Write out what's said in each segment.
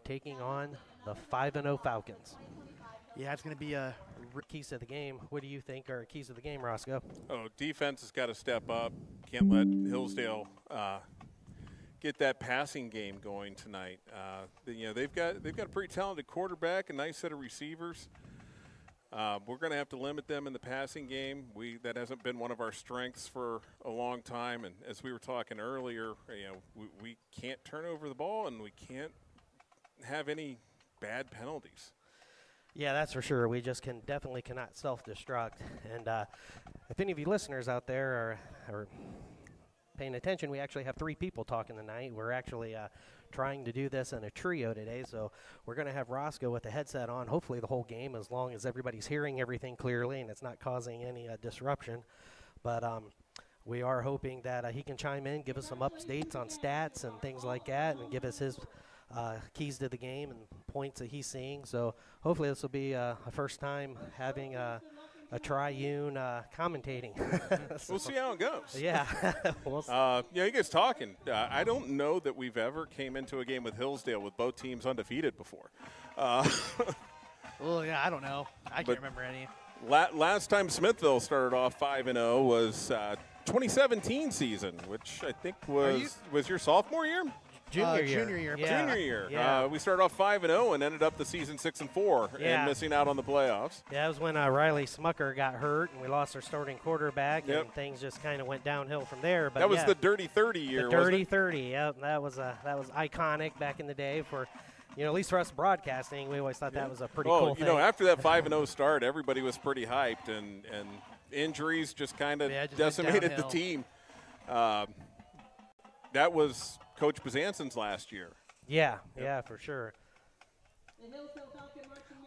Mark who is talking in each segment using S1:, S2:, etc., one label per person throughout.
S1: taking on the 5-0 Falcons.
S2: Yeah, it's going to be a
S1: keys to the game. What do you think are keys to the game, Roscoe?
S3: Oh, defense has got to step up. Can't let Hillsdale get that passing game going tonight. They've got a pretty talented quarterback, a nice set of receivers. We're going to have to limit them in the passing game. That hasn't been one of our strengths for a long time. And as we were talking earlier, we can't turn over the ball and we can't have any bad penalties.
S1: Yeah, that's for sure. We just definitely cannot self-destruct. And if any of you listeners out there are paying attention, we actually have 3 people talking tonight. We're actually trying to do this in a trio today, so we're going to have Roscoe with the headset on, hopefully the whole game, as long as everybody's hearing everything clearly and it's not causing any disruption. But we are hoping that he can chime in, give us some updates on stats and things like that, and give us his keys to the game and points that he's seeing. So hopefully this will be a first time having a triune commentating.
S3: We'll see how it goes.
S1: Yeah.
S3: You guys talking. I don't know that we've ever came into a game with Hillsdale with both teams undefeated before.
S2: Well, yeah, I don't know. I can't remember any.
S3: Last time Smithville started off 5-0 was 2017 season, which I think was your sophomore year?
S1: Junior
S2: year.
S1: Yeah.
S3: Junior year.
S1: Yeah.
S3: We started off 5-0 and ended up the season 6-4 and missing out on the playoffs.
S1: Yeah, it was when Riley Smucker got hurt and we lost our starting quarterback, and things just kind of went downhill from there. But
S3: that was the Dirty 30 year.
S1: The Dirty 30. Yep, that was iconic back in the day for. At least for us broadcasting, we always thought that was a pretty cool thing.
S3: After that 5-0 start, everybody was pretty hyped, and injuries just kind of decimated the team. That was Coach Bazansen's last year.
S1: Yeah, for sure.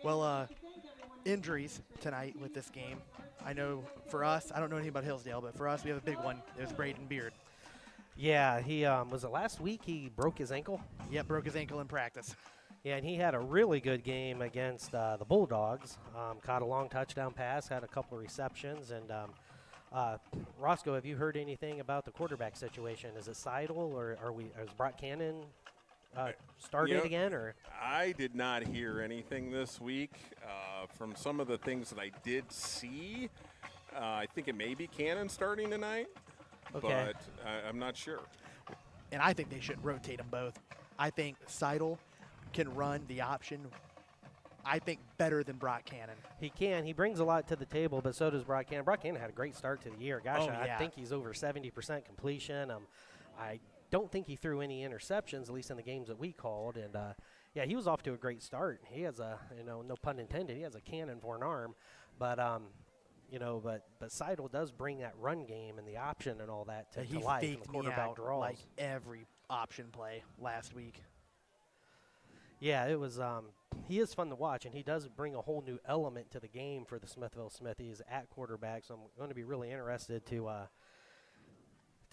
S2: Well, injuries tonight with this game. I know for us, I don't know anything about Hillsdale, but for us, we have a big one. There's Braden Beard.
S1: Yeah, he was it last week he broke his ankle?
S2: Yeah, broke his ankle in practice.
S1: Yeah, and he had a really good game against the Bulldogs. Caught a long touchdown pass, had a couple of receptions, and Roscoe, have you heard anything about the quarterback situation? Is it Seidel, or is Brock Cannon started again? Or
S3: I did not hear anything this week. From some of the things that I did see, I think it may be Cannon starting tonight, but I'm not sure.
S2: And I think they should rotate them both. I think Seidel can run the option, I think, better than Brock Cannon.
S1: He can. He brings a lot to the table, but so does Brock Cannon. Brock Cannon had a great start to the year. Gosh, I think he's over 70% completion. I don't think he threw any interceptions, at least in the games that we called. And, he was off to a great start. He has no pun intended, he has a cannon for an arm. But, but Seidel does bring that run game and the option and all that to life.
S2: He
S1: and the quarterback draws.
S2: like every option play last week.
S1: Yeah, it was. He is fun to watch, and he does bring a whole new element to the game for the Smithville Smithies at quarterback. So I'm going to be really interested to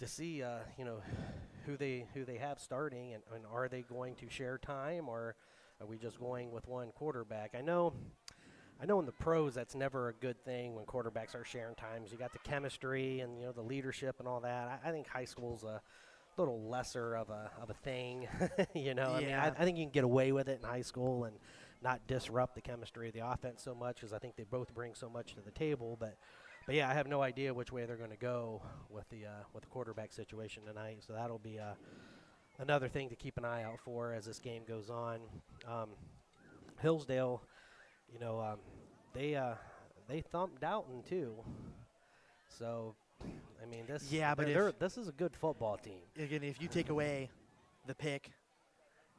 S1: see who they have starting, and are they going to share time, or are we just going with one quarterback? I know in the pros that's never a good thing when quarterbacks are sharing times. You got the chemistry and the leadership and all that. I think high school's a little lesser of a thing, I mean, I think you can get away with it in high school and not disrupt the chemistry of the offense so much, because I think they both bring so much to the table. But yeah, I have no idea which way they're going to go with the quarterback situation tonight. So that'll be another thing to keep an eye out for as this game goes on. Hillsdale, they thumped Dalton too. So. I mean, this is a good football team.
S2: Again, if you take away the pick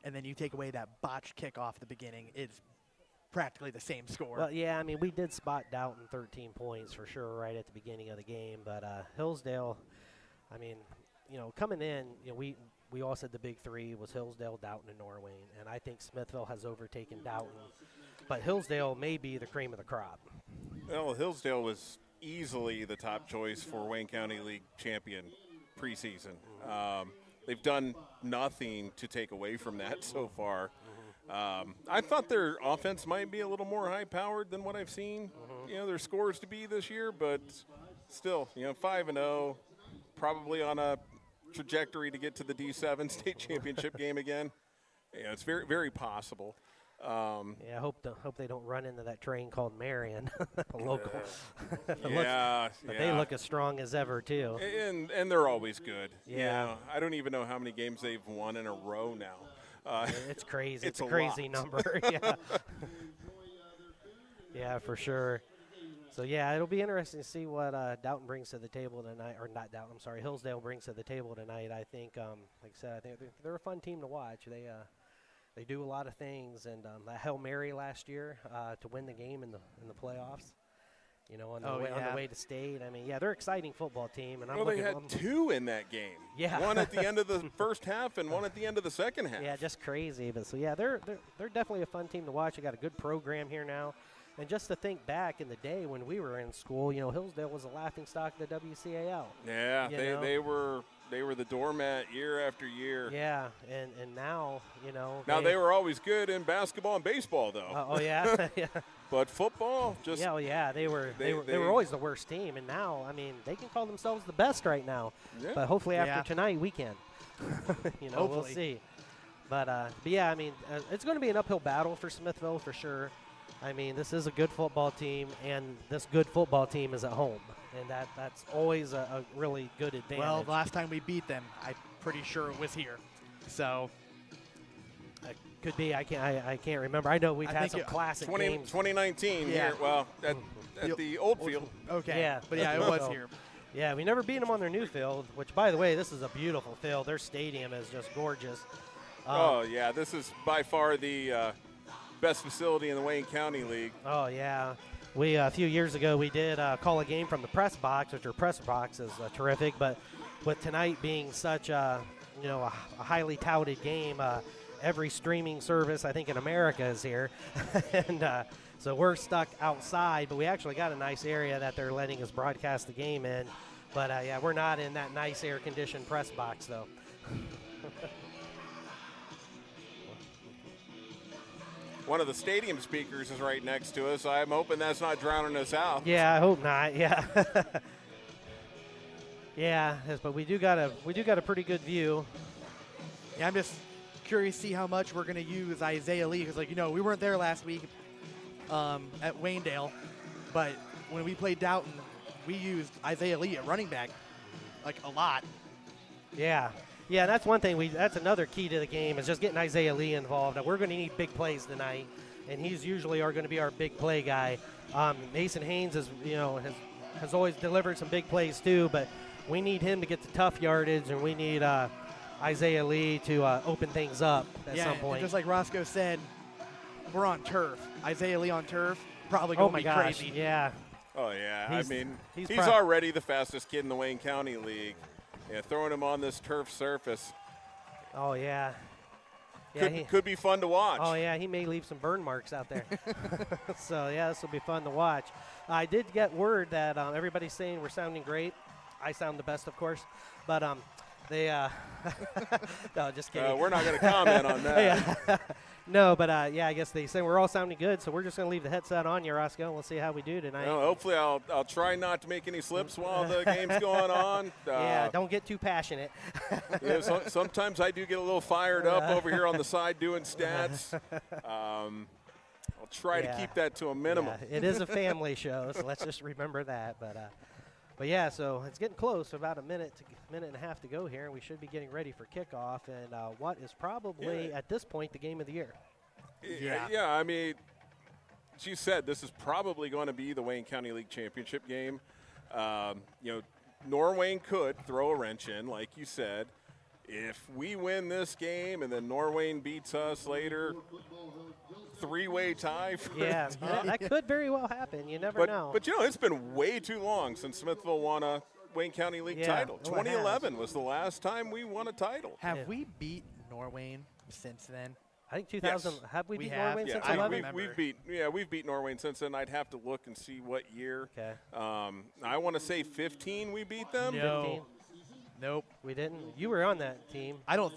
S2: and then you take away that botched kickoff at the beginning, it's practically the same score.
S1: Well, yeah, I mean, we did spot Dalton 13 points for sure right at the beginning of the game. But Hillsdale, I mean, coming in, we all said the big three was Hillsdale, Dalton, and Norwayne. And I think Smithville has overtaken Dalton. But Hillsdale may be the cream of the crop.
S3: Well, Hillsdale was easily the top choice for Wayne County League champion preseason. They've done nothing to take away from that so far. I thought their offense might be a little more high-powered than what I've seen, their scores to be this year, but still, 5-0, probably on a trajectory to get to the D7 state championship game again. it's very, very possible.
S1: Yeah, I hope they don't run into that train called Marion, local.
S3: Yeah,
S1: But they look as strong as ever too.
S3: And they're always good.
S1: Yeah.
S3: You know, I don't even know how many games they've won in a row now.
S1: It's crazy.
S3: It's
S1: It's a
S3: a
S1: crazy
S3: lot.
S1: number. Yeah. Yeah, for sure. So yeah, it'll be interesting to see what Doughton brings to the table tonight, or not Doughton. I'm sorry, Hillsdale brings to the table tonight. I think, like I said, I think they're a fun team to watch. They do a lot of things, and that Hail Mary last year to win the game in the playoffs. You know, on the way to state. I mean, yeah, they're an exciting football team, and
S3: Well, they had two in that game.
S1: Yeah.
S3: One at the end of the first half and one at the end of the second half.
S1: Yeah, just crazy. But so yeah, they're definitely a fun team to watch. They got a good program here now. And just to think back in the day when we were in school, you know, Hillsdale was a laughingstock of the WCAL.
S3: Yeah,
S1: You
S3: they were the doormat year after year.
S1: Yeah, and now, you know.
S3: Now they were always good in basketball and baseball though.
S1: Oh yeah, yeah.
S3: But football just
S1: they were
S3: they
S1: always the worst team, and now I mean they can call themselves the best right now.
S3: Yeah.
S1: But hopefully after tonight we can. You know,
S2: Hopefully.
S1: we'll see. But yeah, I mean it's going to be an uphill battle for Smithville for sure. I mean, this is a good football team, and this good football team is at home, and that's always a really good advantage.
S2: Well, the last time we beat them, I'm pretty sure it was here. So
S1: could be. I can't remember. I know we've had some classic games.
S3: 2019
S2: Yeah.
S3: here. Well, at the old field.
S2: okay,
S1: Yeah,
S2: but yeah, it
S1: that's
S2: was
S1: what-
S2: here.
S1: Yeah, we never beat them on their new field, which, by the way, this is a beautiful field. Their stadium is just gorgeous.
S3: Oh yeah, this is by far the best facility in the Wayne County League.
S1: Oh, yeah. We a few years ago, we did call a game from the press box, which our press box is terrific. But with tonight being such a highly touted game, every streaming service I think in America is here, and so we're stuck outside. But we actually got a nice area that they're letting us broadcast the game in. But yeah, we're not in that nice air-conditioned press box though.
S3: One of the stadium speakers is right next to us. I'm hoping that's not drowning us out.
S1: Yeah, I hope not. Yeah. Yeah, yes, but we do got a pretty good view.
S2: Yeah, I'm just curious to see how much we're going to use Isaiah Lee because, we weren't there last week at Waynedale, but when we played Doughton, we used Isaiah Lee at running back a lot.
S1: Yeah. Yeah, that's one thing. That's another key to the game is just getting Isaiah Lee involved. We're going to need big plays tonight, and he's usually going to be our big play guy. Mason Haynes has always delivered some big plays too, but we need him to get the tough yardage, and we need Isaiah Lee to open things up at some point.
S2: And just like Roscoe said, we're on turf. Isaiah Lee on turf, probably going to be crazy.
S1: Yeah.
S3: Oh yeah, he's
S1: he's
S3: already the fastest kid in the Wayne County League. Yeah, throwing him on this turf surface.
S1: Oh yeah.
S3: Could be fun to watch.
S1: Oh yeah, he may leave some burn marks out there. So yeah, this will be fun to watch. I did get word that everybody's saying we're sounding great. I sound the best, of course, but they no, just kidding.
S3: We're not going to comment on that.
S1: Yeah. No, but yeah, I guess they say we're all sounding good, so we're just going to leave the headset on you, Roscoe, and we'll see how we do tonight.
S3: Well, hopefully I'll try not to make any slips while the game's going on.
S1: Yeah, don't get too passionate.
S3: Sometimes I do get a little fired up over here on the side doing stats. I'll try to keep that to a minimum.
S1: Yeah, it is a family show, so let's just remember that. But yeah, so it's getting close. About a minute and a half to go here, and we should be getting ready for kickoff. And what is probably at this point the game of the year?
S3: Yeah. I mean, as you said, this is probably going to be the Wayne County League Championship game. Norwayne could throw a wrench in, like you said. If we win this game and then Norwayne beats us later, three-way tie.
S1: Yeah, that could very well happen. You never know.
S3: But it's been way too long since Smithville won a Wayne County League title. 2011 was the last time we won a title.
S2: Have we beat Norwayne since then?
S1: I think 2000.
S3: Yes.
S1: Have we beat
S2: have.
S1: Norwayne
S3: Yeah,
S1: since
S3: I-
S1: 11?
S3: we've beat Norwayne since then. I'd have to look and see what year.
S1: Okay.
S3: I want to say 15 we beat them.
S2: No.
S1: 15?
S2: Nope.
S1: We didn't. You were on that team.
S2: I don't.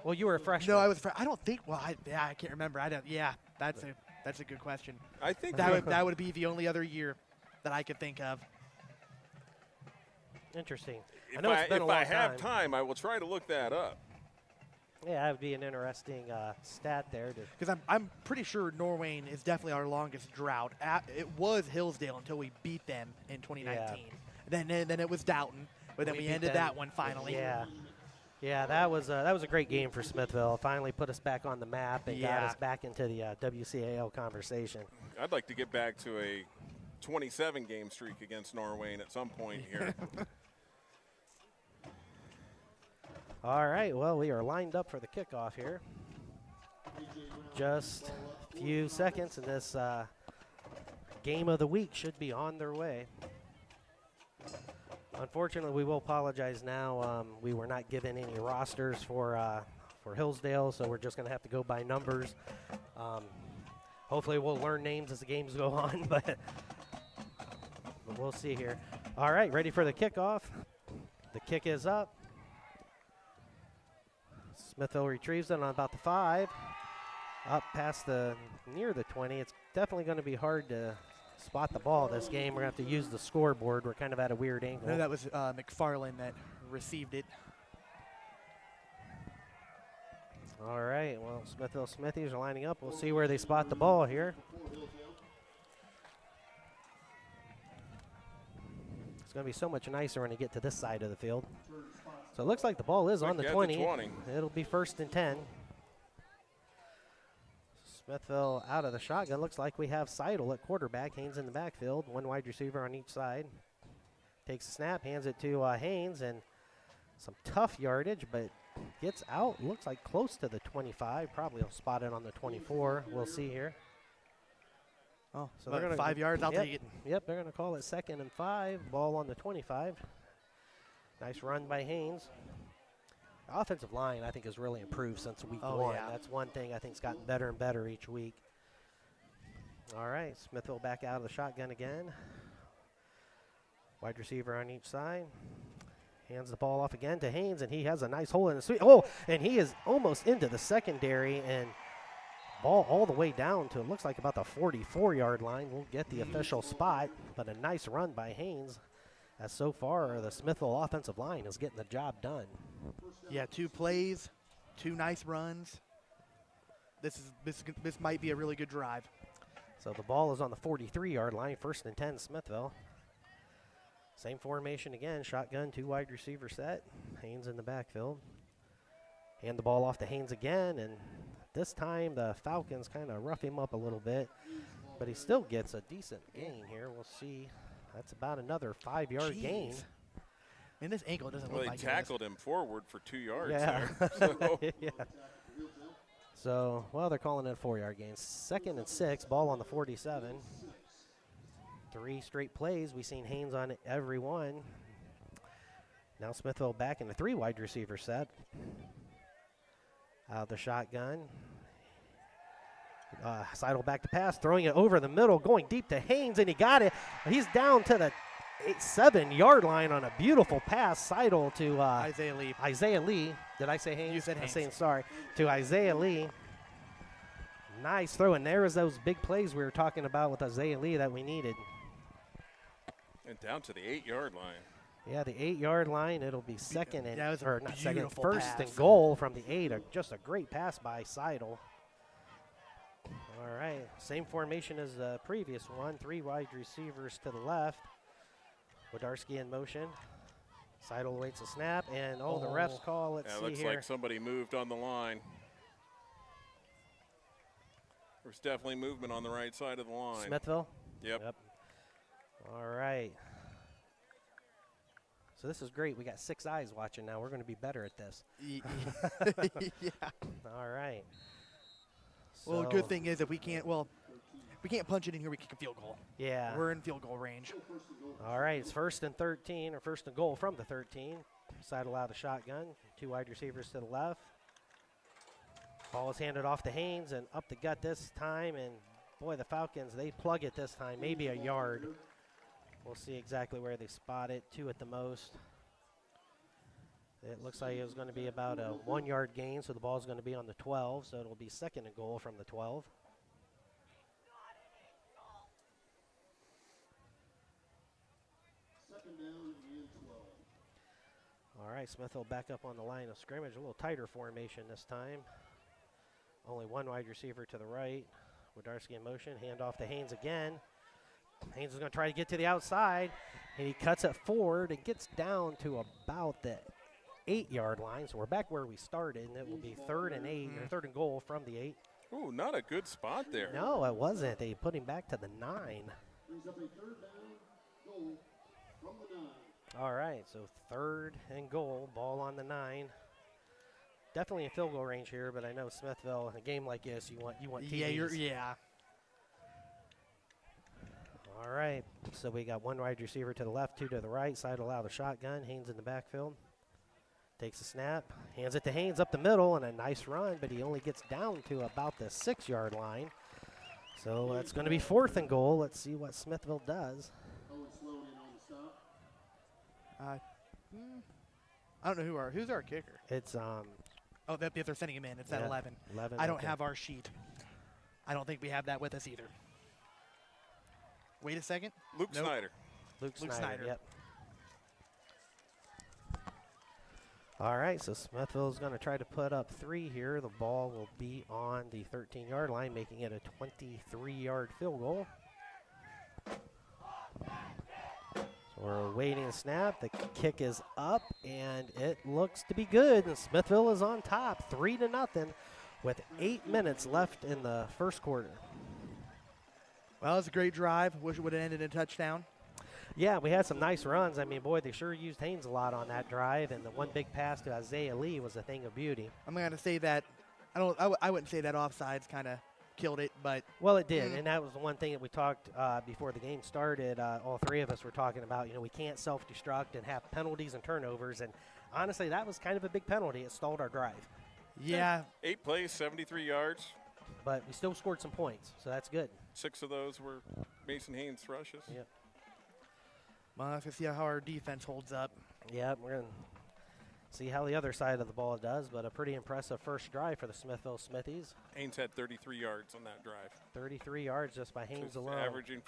S1: Well, you were a freshman.
S2: No, I was. I don't think. Well, I can't remember. I don't. Yeah, that's a good question.
S3: I think
S2: That would be the only other year that I could think of.
S1: Interesting. I
S3: if
S1: know it's been a long
S3: I have
S1: time.
S3: time, I will try to look that up.
S1: Yeah, that would be an interesting stat there.
S2: Because I'm pretty sure Norwayne is definitely our longest drought. It was Hillsdale until we beat them in 2019. Then it was Downton, but then we
S1: beat
S2: ended
S1: them.
S2: that one finally.
S1: Yeah. Yeah, that was a great game for Smithville. Finally put us back on the map and got us back into the WCAL conversation.
S3: I'd like to get back to a 27-game streak against Norwayne at some point here.
S1: All right, well, we are lined up for the kickoff here. Just a few seconds, and this game of the week should be on their way. Unfortunately, we will apologize now. We were not given any rosters for Hillsdale, so we're just going to have to go by numbers. Hopefully, we'll learn names as the games go on, but we'll see here. All right, ready for the kickoff. The kick is up. Smithville retrieves it on about the 5. Up past near the 20. It's definitely going to be hard to spot the ball this game. We're going to have to use the scoreboard. We're kind of at a weird angle.
S2: No, that was McFarland that received it.
S1: All right, well, Smithville Smithies are lining up. We'll see where they spot the ball here. It's going to be so much nicer when they get to this side of the field. So it looks like the ball is on the 20. It'll be 1st and 10. Smithville out of the shotgun. Looks like we have Seidel at quarterback. Haynes in the backfield. One wide receiver on each side. Takes the snap, hands it to Haynes, and some tough yardage, but gets out. Looks like close to the 25. Probably will spot it on the 24. We'll see here.
S2: Oh,
S1: so they're going
S2: 5 yards. I'll take it.
S1: Yep, they're going to call it 2nd and 5. Ball on the 25. Nice run by Haynes. The offensive line, I think, has really improved since week 1.
S2: Yeah.
S1: That's one thing I think has gotten better and better each week. All right, Smithville back out of the shotgun again. Wide receiver on each side. Hands the ball off again to Haynes, and he has a nice hole in the sweep. Oh, and he is almost into the secondary, and ball all the way down to, it looks like about the 44-yard line. We'll get the official spot, but a nice run by Haynes. As so far, the Smithville offensive line is getting the job done.
S2: Yeah, 2 plays, 2 nice runs. This might be a really good drive.
S1: So the ball is on the 43-yard line, 1st and 10, Smithville. Same formation again, shotgun, 2 wide receiver set. Haynes in the backfield. Hand the ball off to Haynes again, and this time the Falcons kind of rough him up a little bit, but he still gets a decent gain here. We'll see. That's about another 5-yard gain.
S2: I mean, this ankle doesn't look like
S3: they tackled him forward for 2 yards
S1: there.
S3: So.
S1: Yeah. So, well, they're calling it a 4-yard gain. 2nd and 6, ball on the 47. 3 straight plays. We've seen Haynes on every one. Now Smithville back in the 3 wide receiver set. Out of the shotgun. Seidel back to pass, throwing it over the middle, going deep to Haynes, and he got it. He's down to the 7-yard line on a beautiful pass. Seidel to Isaiah Lee. Did I say Haynes?
S2: You said Haynes.
S1: I'm saying sorry. To Isaiah Lee. Nice throw, and there was those big plays we were talking about with Isaiah Lee that we needed.
S3: And down to the 8-yard line.
S1: Yeah, the 8-yard line. It'll be 2nd and not second,
S2: pass.
S1: 1st and goal from the 8. Just a great pass by Seidel. All right, same formation as the previous one. 3 wide receivers to the left. Wodarski in motion. Seidel waits a snap, and the refs call. Let's see here.
S3: Looks like somebody moved on the line. There's definitely movement on the right side of the line.
S1: Smithville?
S3: Yep.
S1: All right. So this is great. We got 6 eyes watching now. We're going to be better at this.
S2: Yeah.
S1: All right.
S2: Well, the good thing is if we can't punch it in here, we kick a field goal.
S1: Yeah.
S2: We're in field goal range.
S1: All right, it's 1st and 13, or 1st and goal from the 13. Seidel out of the shotgun. 2 wide receivers to the left. Ball is handed off to Haynes and up the gut this time. And, boy, the Falcons, they plug it this time, maybe a yard. We'll see exactly where they spot it, 2 at the most. It looks like it was going to be about a 1-yard gain, so the ball is going to be on the 12, so it'll be 2nd and goal from the 12. All right, Smithville back up on the line of scrimmage. A little tighter formation this time. Only one wide receiver to the right. Wodarski in motion. Hand off to Haynes again. Haynes is going to try to get to the outside. And he cuts it forward and gets down to about the 8-yard line. So we're back where we started, and it will be 3rd and 8, or 3rd and goal from the 8.
S3: Ooh, not a good spot there.
S1: No, it wasn't. They put him back to the 9.
S4: Brings up a 3rd down goal from the 9.
S1: All right, so 3rd and goal, ball on the 9. Definitely in field goal range here, but I know Smithville, in a game like this, you want TDs.
S2: Yeah.
S1: All right, so we got one wide receiver to the left, 2 to the right. Side allow the shotgun. Haynes in the backfield. Takes a snap, hands it to Haynes up the middle, and a nice run, but he only gets down to about the 6-yard line. So that's going to be 4th and goal. Let's see what Smithville does.
S4: Owen Sloan in on the stop.
S2: I don't know who's our kicker.
S1: It's
S2: Oh, if they're sending him in, it's at
S1: Yeah,
S2: 11.
S1: 11.
S2: I don't
S1: okay.
S2: have our sheet. I don't think we have that with us either. Wait a second.
S3: Luke
S2: Nope.
S3: Snyder.
S1: Luke
S2: Luke Snyder.
S1: Yep. All right, so Smithville's going to try to put up 3 here. The ball will be on the 13-yard line, making it a 23-yard field goal. So we're awaiting the snap. The kick is up, and it looks to be good. And Smithville is on top, 3-0, with 8 minutes left in the first quarter.
S2: Well, it's a great drive. Wish it would have ended in a touchdown.
S1: Yeah, we had some nice runs. I mean, boy, they sure used Haynes a lot on that drive, and the one big pass to Isaiah Lee was a thing of beauty.
S2: I'm going to say that I wouldn't say that offsides kind of killed it, but
S1: Well, it did, and that was the one thing that we talked before the game started. All 3 of us were talking about, we can't self-destruct and have penalties and turnovers, and honestly, that was kind of a big penalty. It stalled our drive,
S2: yeah,
S3: 8 plays, 73 yards.
S1: but we still scored some points, so that's good.
S3: 6 of those were Mason Haynes rushes.
S1: Yep.
S2: well, let's see how our defense holds up.
S1: Yeah, we're going to see how the other side of the ball does, but a pretty impressive first drive for the Smithville Smithies.
S3: Haynes had 33 yards on that drive.
S1: 33 yards just by Haynes
S3: Just
S1: alone.
S3: averaging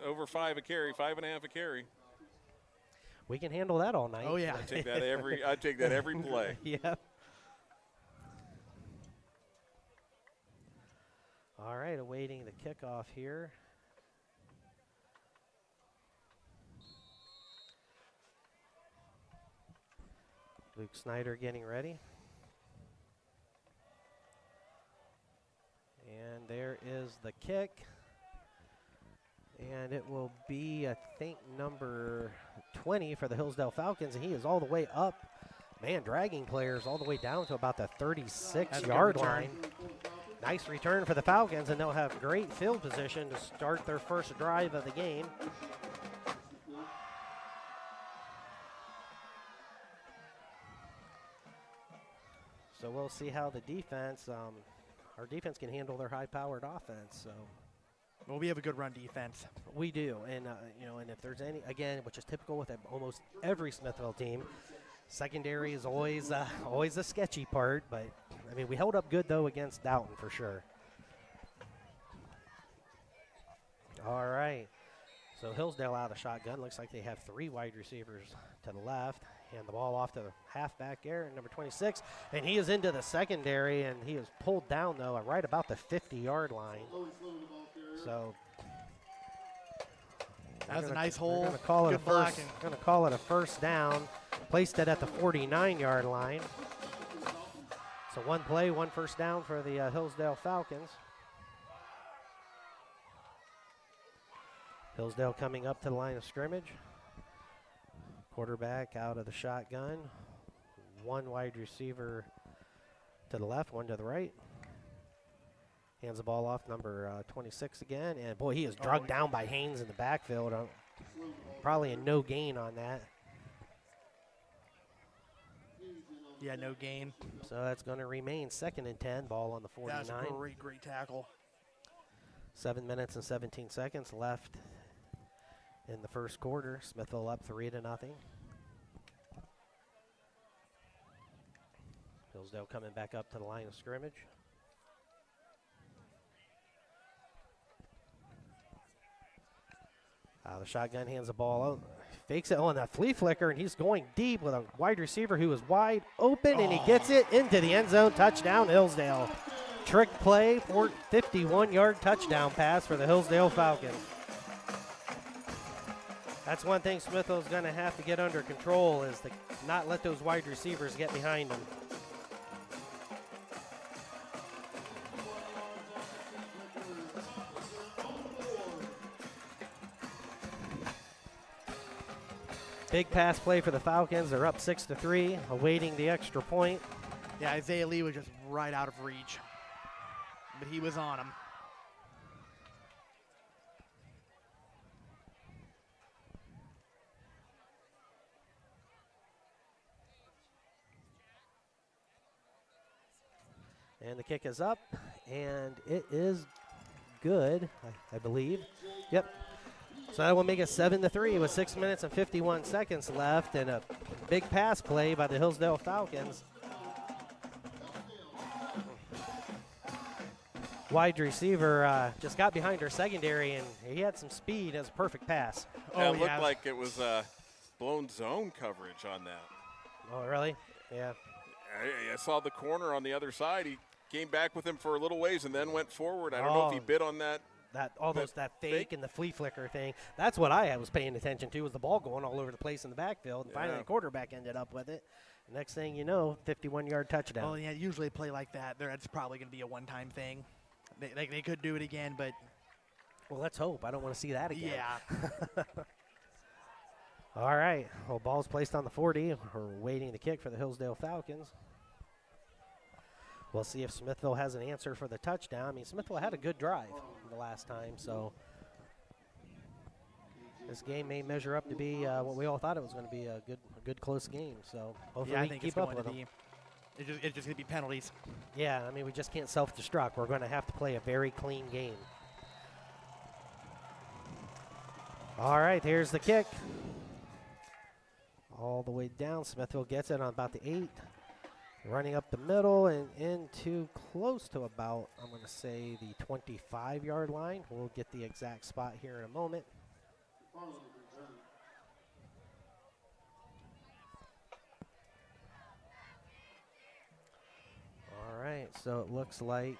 S3: over 5 a carry, 5.5 a carry.
S1: We can handle that all night.
S2: Oh, yeah.
S3: I take that every play.
S1: Yep. All right, awaiting the kickoff here. Luke Snyder getting ready. And there is the kick. And it will be, I think, number 20 for the Hillsdale Falcons. And he is all the way up. Man, dragging players all the way down to about the 36-yard line. Nice return for the Falcons, and they'll have great field position to start their first drive of the game. So we'll see how the defense, our defense can handle their high-powered offense. So
S2: Well, we have a good run defense.
S1: we do, and and if there's any, again, which is typical with almost every Smithville team, secondary is always a sketchy part. But I mean, we held up good though against Doughton for sure. All right, so Hillsdale out of the shotgun. Looks like they have 3 wide receivers to the left. Hand the ball off to the halfback Aaron, number 26, and he is into the secondary, and he is pulled down though at right about the 50-yard line. So
S2: That was a nice hole.
S1: Going to call it
S2: Good
S1: a first.
S2: blocking.
S1: Going to call it a first down. Placed it at the 49-yard line. So one play, one first down for the Hillsdale Falcons. Hillsdale coming up to the line of scrimmage. Quarterback out of the shotgun. 1 wide receiver to the left, 1 to the right. Hands the ball off, number 26 again. And, boy, he is drugged down by Haynes in the backfield. Probably a no gain on that.
S2: Yeah, no gain.
S1: So that's going to remain 2nd and 10. Ball on the 49.
S2: That's a great tackle.
S1: 7 minutes and 17 seconds left in the first quarter. Smithville up 3-0. Hillsdale coming back up to the line of scrimmage. The shotgun hands the ball out, fakes it on that flea flicker, and he's going deep with a wide receiver who is wide open, and he gets it into the end zone. Touchdown, Hillsdale. Trick play for 51-yard touchdown pass for the Hillsdale Falcons. That's one thing Smithville's going to have to get under control, is to not let those wide receivers get behind them. Big pass play for the Falcons. They're up 6-3, awaiting the extra point.
S2: Yeah, Isaiah Lee was just right out of reach, but he was on him.
S1: And the kick is up, and it is good, I believe. Yep. So that will make it 7-3 with 6 minutes and 51 seconds left, and a big pass play by the Hillsdale Falcons. Wide receiver just got behind her secondary, and he had some speed. It was a perfect pass.
S3: Yeah, it looked like it was blown zone coverage on that.
S1: Oh, really? Yeah.
S3: I saw the corner on the other side. He came back with him for a little ways and then went forward. I don't know if he bit on that.
S1: That fake and the flea flicker thing. That's what I was paying attention to, was the ball going all over the place in the backfield. And finally the quarterback ended up with it. Next thing you know, 51-yard touchdown.
S2: Well, yeah, usually a play like that, that's probably going to be a one-time thing. They could do it again, but.
S1: Well, let's hope. I don't want to see that again.
S2: Yeah.
S1: All right. Well, ball's placed on the 40. We're waiting the kick for the Hillsdale Falcons. We'll see if Smithville has an answer for the touchdown. I mean, Smithville had a good drive the last time, so this game may measure up to be what we all thought it was going to be, a good close game. So hopefully we can keep up with them.
S2: It's just going to be penalties.
S1: Yeah, I mean, we just can't self-destruct. We're going to have to play a very clean game. All right, here's the kick. All the way down. Smithville gets it on about the 8. Running up the middle and into close to about, I'm going to say, the 25-yard line. We'll get the exact spot here in a moment. All right, so it looks like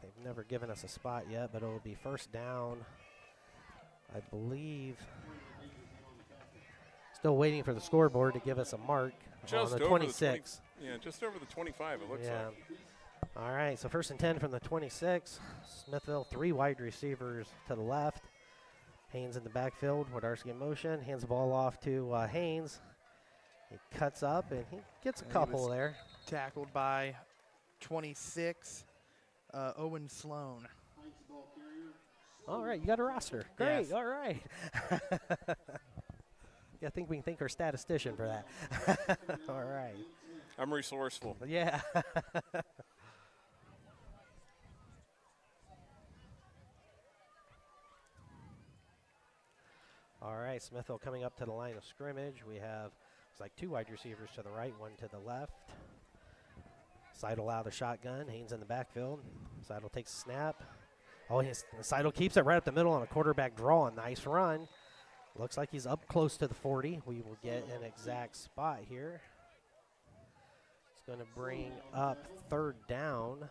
S1: they've never given us a spot yet, but it will be first down, I believe. Still waiting for the scoreboard to give us a mark on the 26.
S3: Yeah, just over the 25, it looks like.
S1: All right, so first and 10 from the 26. Smithville, 3 wide receivers to the left. Haynes in the backfield. Wodarski in motion. Hands the ball off to Haynes. He cuts up, and he gets a couple there.
S2: Tackled by 26, Owen Sloan.
S1: All right, you got a roster. Great,
S2: Yes.
S1: all right. Yeah, I think we can thank our statistician for that. All right.
S3: I'm resourceful.
S1: Yeah. All right, Smithville coming up to the line of scrimmage. We have, it's like 2 wide receivers to the right, 1 to the left. Seidel out of the shotgun. Haynes in the backfield. Seidel takes a snap. Oh, Seidel keeps it right up the middle on a quarterback draw. A nice run. Looks like he's up close to the 40. We will get an exact spot here. It's going to bring up third down.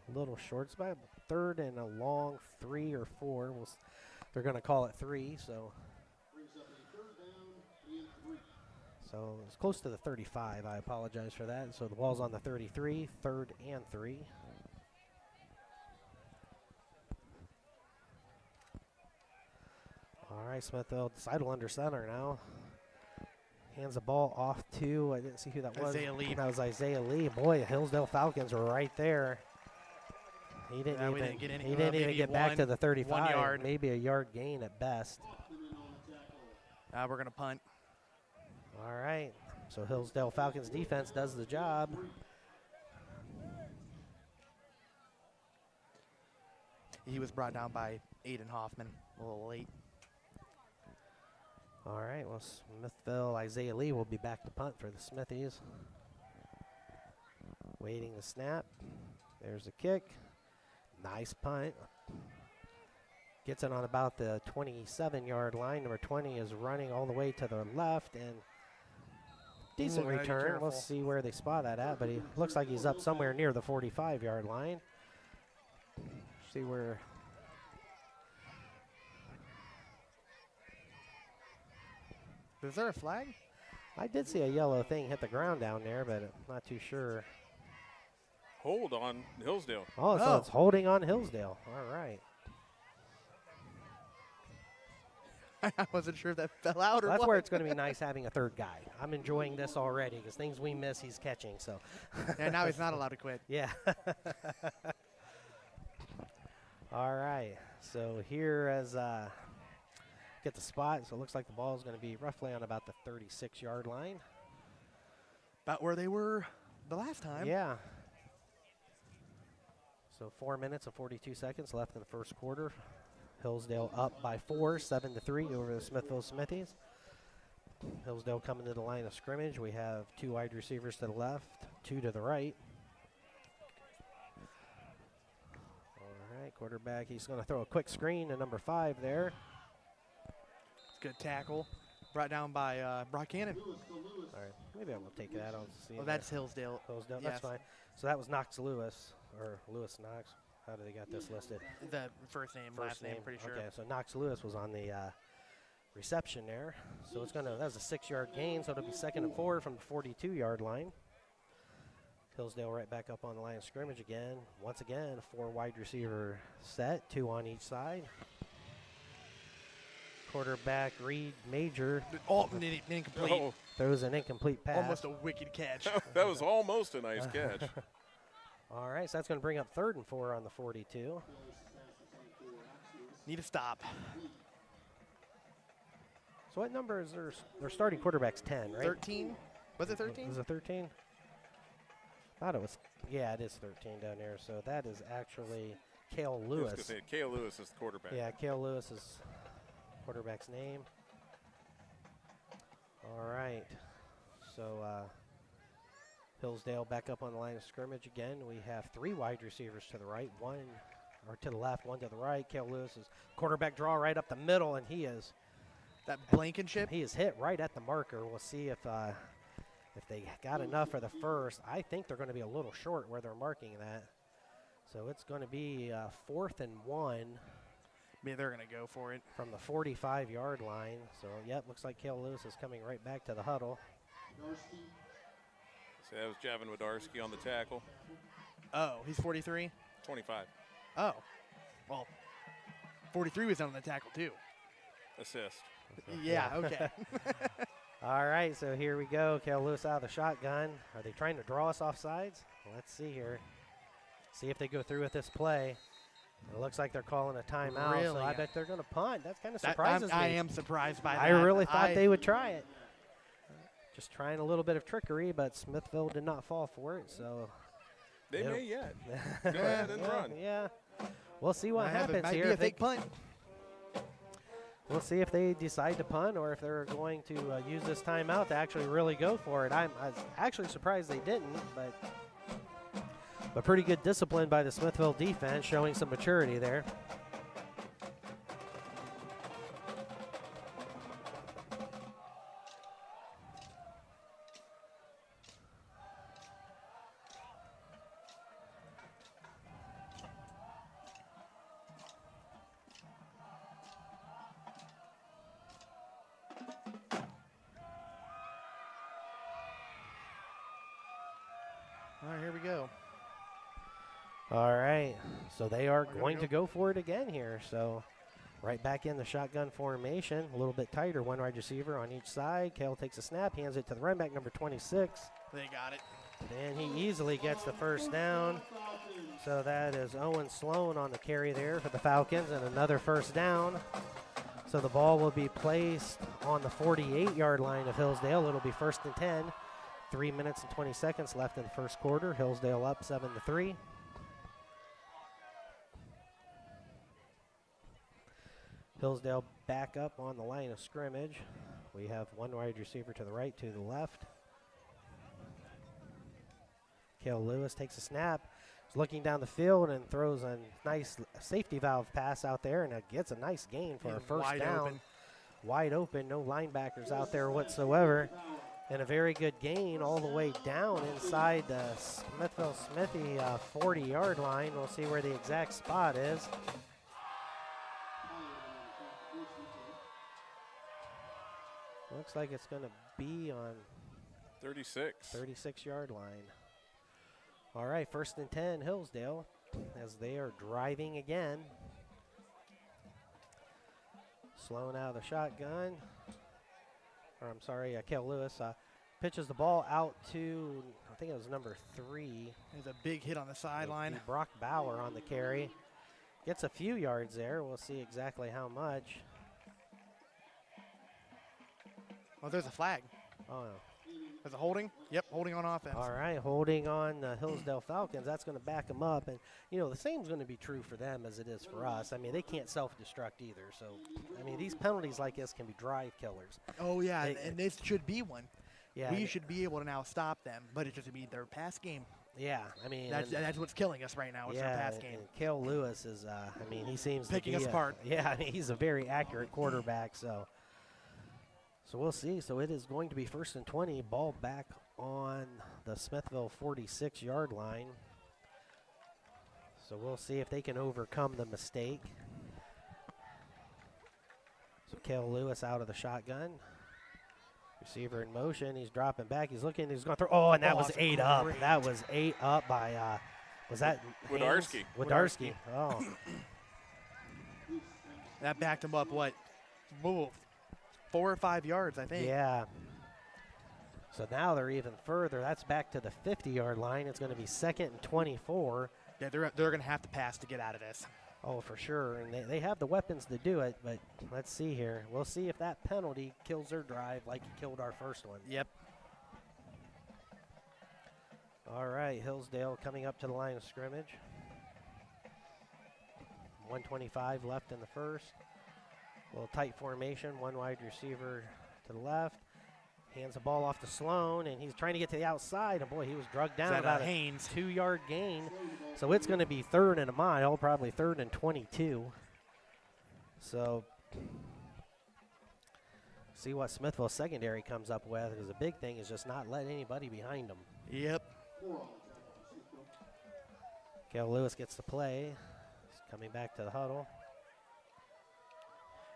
S1: A little short spot. Third and a long 3 or 4. They're going to call it 3, so. So it's close to the 35. I apologize for that. So the ball's on the 33, third and 3. All right, Smithville, Seidel under center now. Hands the ball off to, I didn't see who that was.
S2: Isaiah Lee.
S1: That was Isaiah Lee. Boy, the Hillsdale Falcons were right there. He didn't even get back to the 35.
S2: 1 yard.
S1: Maybe a yard gain at best.
S2: We're going to punt.
S1: All right. So Hillsdale Falcons defense does the job.
S2: He was brought down by Aiden Hoffman a little late.
S1: All right. Well, Smithville, Isaiah Lee will be back to punt for the Smithies. Waiting the snap. There's the kick. Nice punt. Gets it on about the 27-yard line. Number 20 is running all the way to the left, and decent
S2: Ooh, gotta be
S1: return. We'll
S2: careful.
S1: see where they spot that at, but he looks like he's up somewhere near the 45-yard line. See where.
S2: Is there a flag?
S1: I did see a yellow thing hit the ground down there, but I'm not too sure.
S3: Hold on Hillsdale.
S1: Oh, so
S2: Oh.
S1: it's holding on Hillsdale. All right.
S2: I wasn't sure if that fell out or
S1: That's
S2: what.
S1: where it's going to be nice having a third guy. I'm enjoying this already because things we miss, he's catching. So,
S2: And now he's not allowed to quit.
S1: yeah. All right. So here as get the spot. So it looks like the ball is going to be roughly on about the 36-yard line.
S2: About where they were the last time.
S1: Yeah. So 4 minutes and 42 seconds left in the first quarter. Hillsdale up by 4, 7-3 over the Smithville Smithies. Hillsdale coming to the line of scrimmage. We have 2 wide receivers to the left, 2 to the right. All right, quarterback. He's going to throw a quick screen to number 5 there.
S2: Good tackle. Brought down by Brock Cannon.
S1: All right, maybe I will take that. I'll see.
S2: Well, that's Hillsdale.
S1: Hillsdale.
S2: yes.
S1: That's fine. So that was Knox Lewis, or Lewis Knox. How do they got this listed?
S2: The first name, last name, pretty sure.
S1: Okay, so Knox Lewis was on the reception there. So it's gonna, that was a 6-yard gain, so it'll be 2nd and 4 from the 42-yard line. Hillsdale right back up on the line of scrimmage again. Once again, 4 wide receiver set, 2 on each side. Quarterback Reed Major
S2: Oh, incomplete.
S3: Oh,
S1: throws an incomplete pass.
S2: Almost a wicked catch.
S3: that was almost a nice catch.
S1: All right, so that's going to bring up 3rd and 4 on the 42.
S2: Need to stop.
S1: So what number is their starting quarterback's 10, right?
S2: 13? Was it 13?
S1: Was it 13? Thought it was. Yeah, it is 13 down there. So that is actually Cale
S3: I was
S1: Lewis.
S3: gonna say, Cale Lewis is the quarterback.
S1: Yeah, Cale Lewis is quarterback's name. All right. So Hillsdale back up on the line of scrimmage again. We have 3 wide receivers to the right, 1 or to the left, 1 to the right. Cale Lewis is quarterback draw right up the middle, and he is
S2: Blankenship.
S1: hit right at the marker. We'll see if they got enough for the first. I think they're going to be a little short where they're marking that. So it's going to be 4th and 1
S2: Maybe they're going to go for it.
S1: from the 45-yard line. So, yep, looks like Cale Lewis is coming right back to the huddle.
S3: So that was Javin Wadarski on the tackle.
S2: Oh, he's 43?
S3: 25.
S2: Oh. Well, 43 was on the tackle, too.
S3: Assist.
S2: Yeah, okay.
S1: All right, so here we go. Cale Lewis out of the shotgun. Are they trying to draw us off sides? Let's see here. See if they go through with this play. It looks like they're calling a timeout, so
S2: Really?
S1: I bet they're going to punt. That kind of surprises me.
S2: I am surprised by that.
S1: I really thought they would try it. Just trying a little bit of trickery, but Smithville did not fall for it. So
S3: They
S1: It'll-
S3: may yet. Go ahead and run.
S1: Yeah, we'll see what
S2: It
S1: happens
S2: might
S1: here.
S2: be a
S1: If they-
S2: fake punt.
S1: We'll see if they decide to punt or if they're going to use this timeout to actually really go for it. I was actually surprised they didn't, but pretty good discipline by the Smithville defense, showing some maturity there.
S2: All right, here we go.
S1: All right, so they are going to go for it again here. So right back in the shotgun formation, a little bit tighter, 1 wide receiver on each side. Cale takes a snap, hands it to the running back, number 26.
S2: They got it.
S1: And he easily gets the first down. So that is Owen Sloan on the carry there for the Falcons, and another first down. So the ball will be placed on the 48-yard line of Hillsdale. It'll be 1st and 10. 3 minutes and 20 seconds left in the first quarter. Hillsdale up 7-3. Hillsdale back up on the line of scrimmage. We have 1 wide receiver to the right, 2 to the left. Cale Lewis takes a snap, He's looking down the field and throws a nice safety valve pass out there, and it gets a nice gain for a first
S2: wide
S1: down.
S2: open.
S1: Wide open, no linebackers out there whatsoever. And a very good gain all the way down inside the Smithville Smithy 40-yard line. We'll see where the exact spot is. Looks like it's going to be on 36-yard line. All right, 1st and 10, Hillsdale, as they are driving again. Slowing out of the shotgun. Or I'm sorry, Cale Lewis pitches the ball out to, I think it was number 3.
S2: There's a big hit on the sideline.
S1: Brock Bauer on the carry. Gets a few yards there. We'll see exactly how much.
S2: Oh, there's a flag.
S1: Oh,
S2: There's a holding. Yep, holding on offense.
S1: all right, holding on the Hillsdale Falcons. That's going to back them up. And, the same is going to be true for them as it is for us. I mean, they can't self-destruct either. So, I mean, these penalties like this can be drive killers.
S2: Oh, yeah, and this should be one.
S1: Yeah,
S2: We should be able to now stop them, but it just be their pass game.
S1: yeah. I mean,
S2: That's what's killing us right now. It's our pass game.
S1: And Cale Lewis is, I mean, he seems
S2: Picking
S1: to be
S2: us apart.
S1: Yeah, I mean, he's a very accurate quarterback. So we'll see. So it is going to be 1st and 20. Ball back on the Smithville 46-yard line. So we'll see if they can overcome the mistake. So Cale Lewis out of the shotgun. Receiver in motion. He's dropping back. He's looking. He's going to throw. Oh, and that was
S2: that's
S1: 8 up.
S2: great.
S1: That was 8 up by, was that
S3: Wodarski.
S1: Wodarski. Oh.
S2: That backed him up, what, 4 or 5 yards, I think.
S1: Yeah. So now they're even further. That's back to the 50-yard line. It's going to be 2nd and 24.
S2: Yeah, they're going to have to pass to get out of this.
S1: Oh, for sure. And they have the weapons to do it, but let's see here. We'll see if that penalty kills their drive like it killed our first one.
S2: Yep.
S1: All right, Hillsdale coming up to the line of scrimmage. 1:25 left in the first. A little tight formation, one wide receiver to the left. Hands the ball off to Sloan, and he's trying to get to the outside. And, boy, he was drugged down about
S2: Haynes?
S1: a 2-yard gain. So it's going to be 3rd and a mile, probably 3rd and 22. So see what Smithville secondary comes up with, because the big thing is just not letting anybody behind them.
S2: Yep.
S1: Cale Lewis gets the play. He's coming back to the huddle.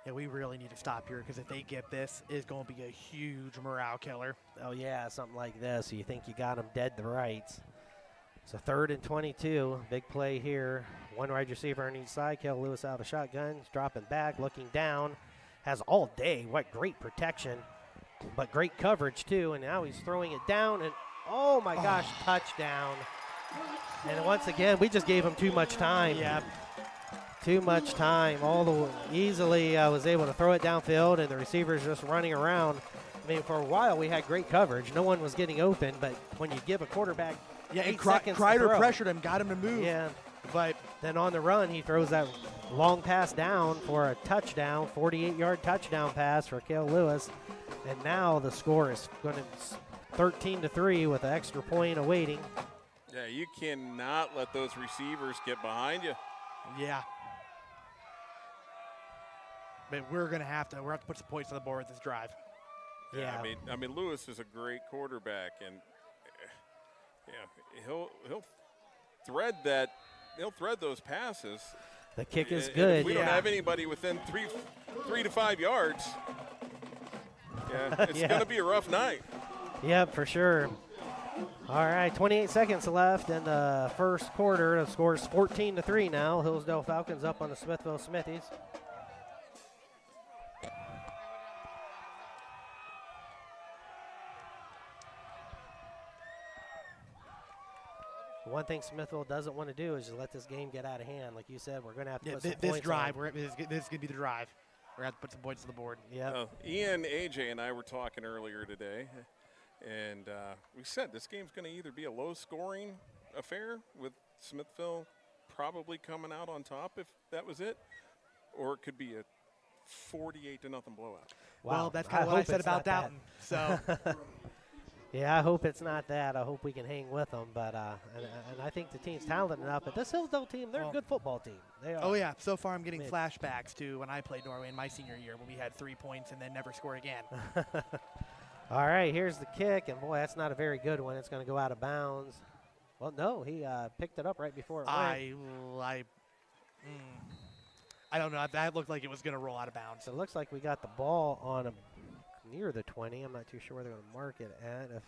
S2: Yeah, we really need to stop here because if they get this, it's going to be a huge morale killer.
S1: Oh, yeah, something like this. You think you got them dead to rights. So 3rd and 22. Big play here. One wide receiver on each side. Cale Lewis out of the shotgun. He's dropping back, looking down. Has all day. What great protection. But great coverage, too. And now he's throwing it down. And, oh, my gosh, touchdown. And once again, we just gave him too much time.
S2: Yeah.
S1: Too much time. Easily was able to throw it downfield, and the receivers just running around. I mean, for a while we had great coverage. No one was getting open, but when you give a quarterback 8 seconds to
S2: Kreider
S1: throw,
S2: pressured him, got him to move.
S1: yeah,
S2: But
S1: then on the run he throws that long pass down for a touchdown, 48-yard touchdown pass for Cale Lewis, and now the score is going to 13-3 with an extra point awaiting.
S3: Yeah, you cannot let those receivers get behind you.
S2: yeah. But we're going to have to put some points on the board with this drive.
S1: Yeah.
S3: I mean, Lewis is a great quarterback, and he'll thread that. He'll thread those passes.
S1: The kick is
S3: And
S1: good.
S3: if we don't have anybody within 3 to 5 yards, it's
S1: Yeah.
S3: going to be a rough night.
S1: Yep, for sure. All right, 28 seconds left in the first quarter. The score is 14-3 now. Hillsdale Falcons up on the Smithville Smithies. One thing Smithville doesn't want to do is just let this game get out of hand. Like you said, we're going to have to put some
S2: this
S1: points
S2: drive,
S1: on.
S2: this is going to be the drive. We're going to have to put some points on the board.
S1: Yep.
S3: Ian, AJ, and I were talking earlier today, and we said this game's going to either be a low-scoring affair with Smithville probably coming out on top if that was it, or it could be a 48-0 blowout.
S2: Well,
S1: Wow.
S2: that's kind of what I
S1: hope
S2: said
S1: it's
S2: about
S1: not that.
S2: Downton. So
S1: Yeah, I hope it's not that. I hope we can hang with them. But and I think the team's talented enough. But this Hillsdale team, they're a good football team. They are.
S2: Oh, yeah. So far, I'm getting
S1: Mid.
S2: flashbacks to when I played Norway in my senior year when we had 3 points and then never scored again.
S1: All right, here's the kick. And, boy, that's not a very good one. It's going to go out of bounds. Well, no, he picked it up right before it went.
S2: I don't know. That looked like it was going to roll out of bounds.
S1: So it looks like we got the ball on near the 20. I'm not too sure where they're going to mark it at.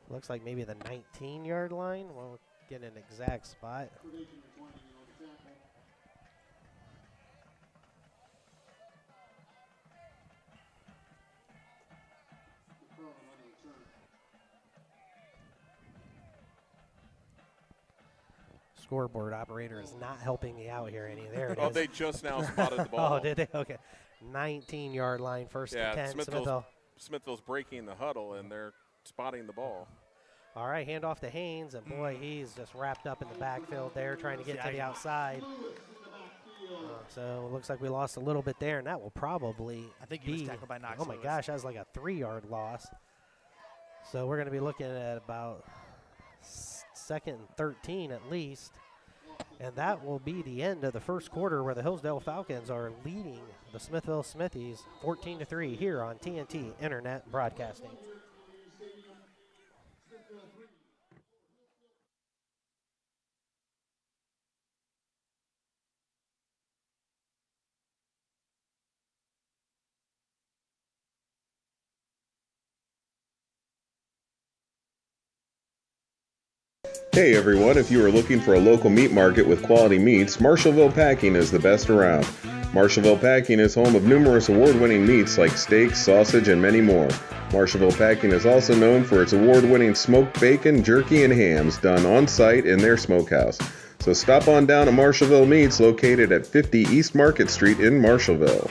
S1: Looks like maybe the 19-yard line. We'll get an exact spot. Scoreboard operator is not helping me out here any. There it is.
S3: Oh, they just now spotted the ball.
S1: Oh, did they? Okay. 19-yard line, first and 10.
S3: Smithville's breaking the huddle, and they're spotting the ball.
S1: All right, hand off to Haynes, and boy, he's just wrapped up in the backfield there, trying to get to the outside. So it looks like we lost a little bit there, and that will probably
S2: I think he was tackled by Knox.
S1: Oh, my gosh, that was like a 3-yard loss. So we're going to be looking at about 2nd and 13 at least. And that will be the end of the first quarter where the Hillsdale Falcons are leading the Smithville Smithies 14-3 here on TNT Internet Broadcasting.
S5: Hey everyone, if you are looking for a local meat market with quality meats, Marshallville Packing is the best around. Marshallville Packing is home of numerous award-winning meats like steak, sausage, and many more. Marshallville Packing is also known for its award-winning smoked bacon, jerky, and hams done on-site in their smokehouse. So stop on down to Marshallville Meats located at 50 East Market Street in Marshallville.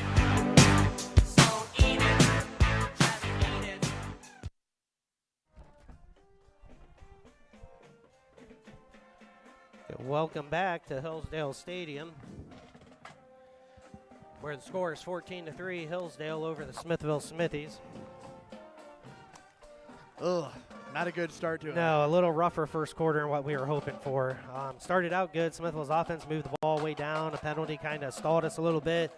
S1: Welcome back to Hillsdale Stadium, where the score is 14-3, Hillsdale over the Smithville Smithies.
S2: Ugh, not a good start to it.
S1: No, a little rougher first quarter than what we were hoping for. Started out good. Smithville's offense moved the ball way down. A penalty kind of stalled us a little bit.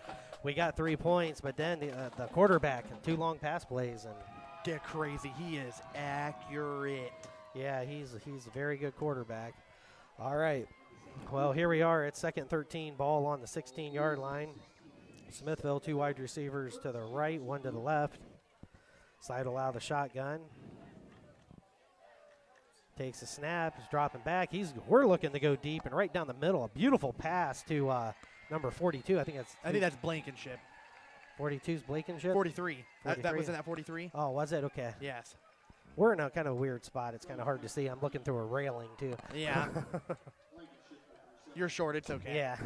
S1: We got 3 points, but then the quarterback and 2 long pass plays. And
S2: Dick crazy. He is accurate.
S1: yeah, he's a very good quarterback. All right. Well, here we are at 2nd and 13, ball on the 16-yard line. Smithville, 2 wide receivers to the right, 1 to the left. Seidel out of the shotgun. Takes a snap, he's dropping back. We're looking to go deep and right down the middle. A beautiful pass to number 42. I think that's
S2: Blankenship.
S1: 42's Blankenship?
S2: 43. That
S1: 43.
S2: was in that 43?
S1: Oh, was it? Okay.
S2: Yes.
S1: We're in a kind of weird spot. It's kind of hard to see. I'm looking through a railing, too.
S2: Yeah. You're short. It's okay.
S1: Yeah.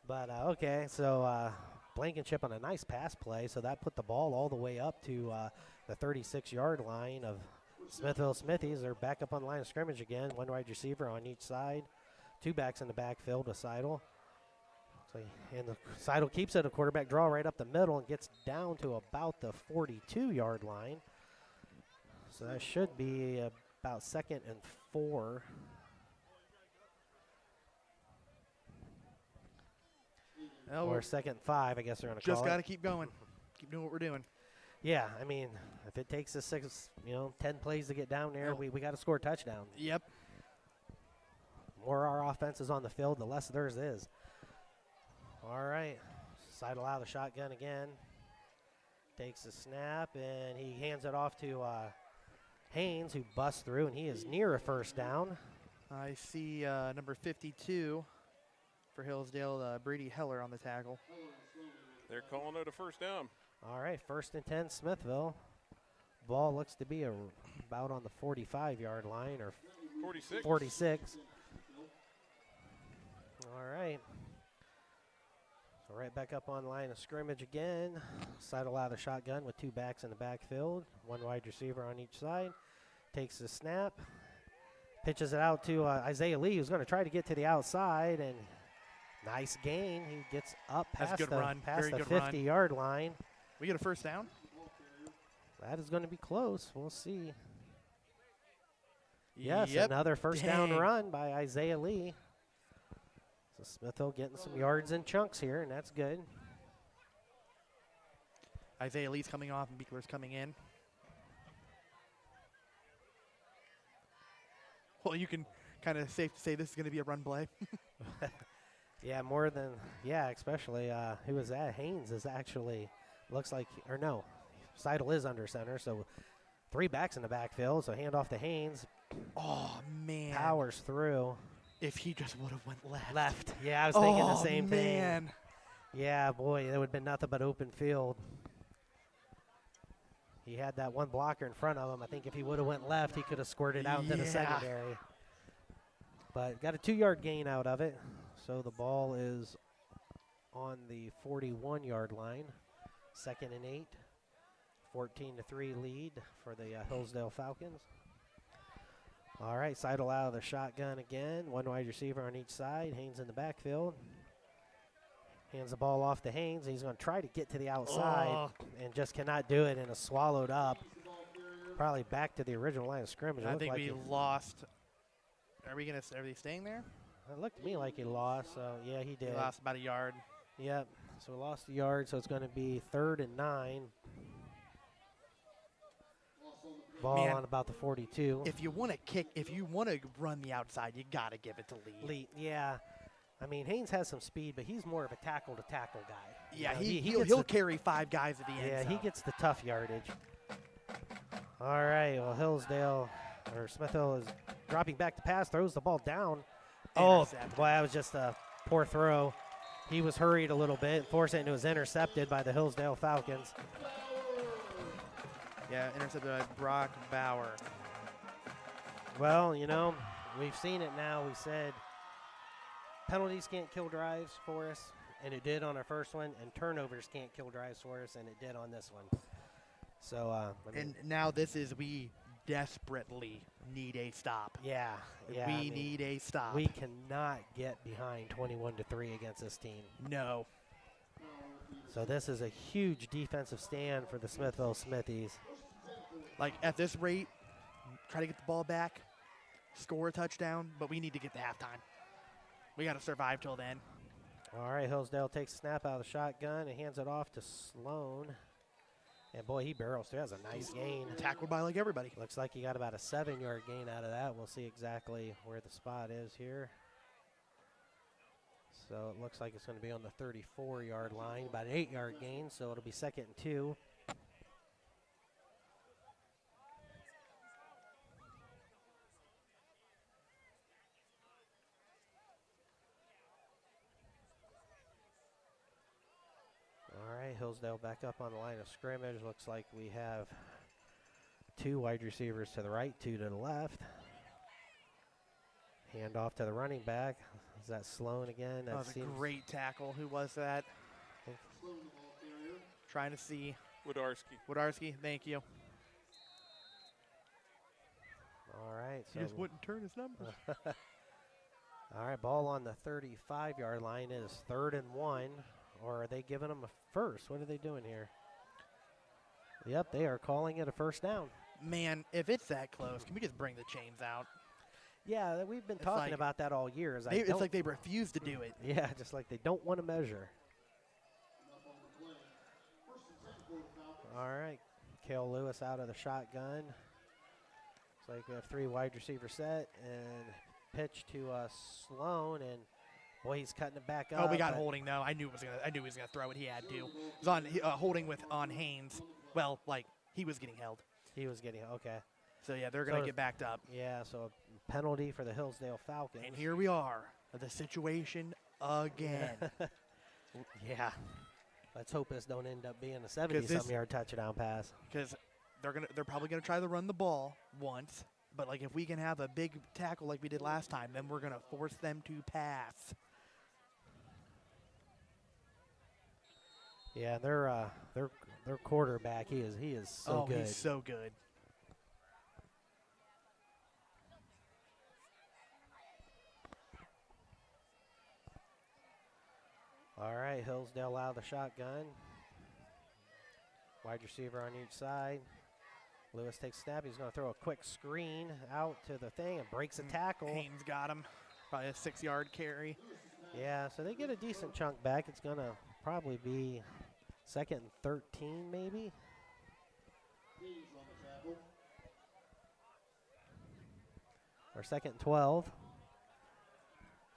S1: But, okay, so Blankenship on a nice pass play. So that put the ball all the way up to the 36-yard line of Smithville Smithies. They're back up on the line of scrimmage again. 1 wide receiver on each side. 2 backs in the backfield with Seidel. And the Seidel keeps it a quarterback draw right up the middle and gets down to about the 42-yard line. So that should be about 2nd and 4. Or 2nd and 5, I guess they're going to call it.
S2: Just got to keep going. Keep doing what we're doing.
S1: Yeah, I mean, if it takes us 10 plays to get down there, we got to score a touchdown.
S2: Yep.
S1: The more our offense is on the field, the less theirs is. All right. Seidel out of the shotgun again. Takes a snap, and he hands it off to Haynes, who busts through, and he is near a first down.
S2: I see number 52 for Hillsdale, Brady Heller on the tackle.
S3: They're calling it a first down.
S1: All right, 1st and 10, Smithville. Ball looks to be about on the 45-yard line or 46. All right. So right back up on line of scrimmage again. Seidel out of the shotgun with 2 backs in the backfield. 1 wide receiver on each side. Takes the snap. Pitches it out to Isaiah Lee, who's going to try to get to the outside. And nice gain. He gets up past the 50-yard line.
S2: We get a first down?
S1: That is going to be close. We'll see. Yes,
S2: Yep.
S1: another first down
S2: Dang.
S1: run by Isaiah Lee. So Smithville getting some yards in chunks here, and that's good.
S2: Isaiah Lee's coming off and Beekler's coming in. Well, you can kind of safe to say this is going to be a run play.
S1: Yeah, more than, especially, who was that? Haynes is actually, looks like, or no, Seidel is under center, so 3 backs in the backfield, so hand off to Haynes,
S2: Oh, man.
S1: powers through.
S2: If he just would have went left.
S1: Left, yeah, I was thinking the same
S2: man.
S1: thing. Yeah, boy, it would have been nothing but open field. He had that one blocker in front of him. I think if he would have went left, he could have squirted out into the
S2: Yeah.
S1: secondary. But got a 2-yard gain out of it. So the ball is on the 41-yard line. 2nd and 8. 14-3 lead for the Hillsdale Falcons. All right, Seidel out of the shotgun again. 1 wide receiver on each side. Haynes in the backfield. Hands the ball off to Haynes. He's going to try to get to the outside and just cannot do it, and is swallowed up. Probably back to the original line of scrimmage. It
S2: I
S1: looked
S2: think
S1: like
S2: we lost. Are they staying there?
S1: It looked to me like he lost, so yeah, he did.
S2: He lost about a yard.
S1: Yep. So we lost a yard, so it's going to be 3rd and 9. Ball
S2: Man,
S1: on about the 42.
S2: If you want to run the outside, you got to give it to Lee.
S1: Yeah. I mean, Haynes has some speed, but he's more of a tackle-to-tackle guy. You
S2: Yeah,
S1: know,
S2: he'll
S1: gets the-
S2: carry 5 guys at the end.
S1: Yeah, he
S2: zone.
S1: gets the tough yardage. All right, well, Smithville is dropping back to pass, throws the ball down. Oh,
S2: Intercepted.
S1: boy, that was just a poor throw. He was hurried a little bit, forced it, and it was intercepted by the Hillsdale Falcons.
S2: Yeah, intercepted by Brock Bauer.
S1: Well, we've seen it now. We said penalties can't kill drives for us, and it did on our first one, and turnovers can't kill drives for us, and it did on this one. So,
S2: And now we desperately need a stop.
S1: yeah,
S2: We need a stop.
S1: We cannot get behind 21-3 against this team.
S2: No.
S1: So this is a huge defensive stand for the Smithville Smithies.
S2: Like, at this rate, try to get the ball back, score a touchdown, but we need to get to halftime. We got to survive till then.
S1: All right, Hillsdale takes a snap out of the shotgun and hands it off to Sloan. And, boy, he barrels through. That's a nice gain.
S2: Tackled by, like, everybody.
S1: Looks like he got about a 7-yard gain out of that. We'll see exactly where the spot is here. So it looks like it's going to be on the 34-yard line, about an 8-yard gain, so it'll be 2nd and 2. All right, Hillsdale back up on the line of scrimmage. Looks like we have 2 wide receivers to the right, 2 to the left. Hand off to the running back. Is that Sloan again?
S2: That was a great tackle. Who was that? Trying to see. Wodarski, thank you.
S1: All right.
S2: He just wouldn't turn his numbers.
S1: All right, ball on the 35-yard line. It is 3rd and 1. Or are they giving them a first? What are they doing here? Yep, they are calling it a first down.
S2: Man, if it's that close, can we just bring the chains out?
S1: Yeah, we've been
S2: It's
S1: talking
S2: like-
S1: about that all year.
S2: It's like they refuse to do it.
S1: Yeah, just like they don't want to measure. All right, Cale Lewis out of the shotgun. Looks like we have 3 wide receiver set and pitch to Sloan, and boy, he's cutting it back up.
S2: Oh, we got
S1: but-
S2: holding though. I knew he was gonna throw it. He had to. It was on holding on Haynes. Well, like he was getting held.
S1: He was getting okay.
S2: So yeah, they're gonna
S1: So-
S2: get backed up.
S1: Yeah, so a penalty for the Hillsdale Falcons.
S2: And here we are, the situation again.
S1: Yeah. Let's hope this don't end up being a
S2: 'Cause
S1: 70-something yard touchdown pass.
S2: Because they're probably gonna try to run the ball once, but like if we can have a big tackle like we did last time, then we're gonna force them to pass.
S1: Yeah, their quarterback, he is so good.
S2: He's so good.
S1: All right, Hillsdale out of the shotgun. Wide receiver on each side. Lewis takes a snap. He's going to throw a quick screen out to the thing and breaks a tackle.
S2: Haynes got him. Probably a 6-yard carry.
S1: Yeah, so they get a decent chunk back. It's going to probably be 2nd and 13 maybe.
S4: Haynes on the tackle.
S1: Or 2nd and 12.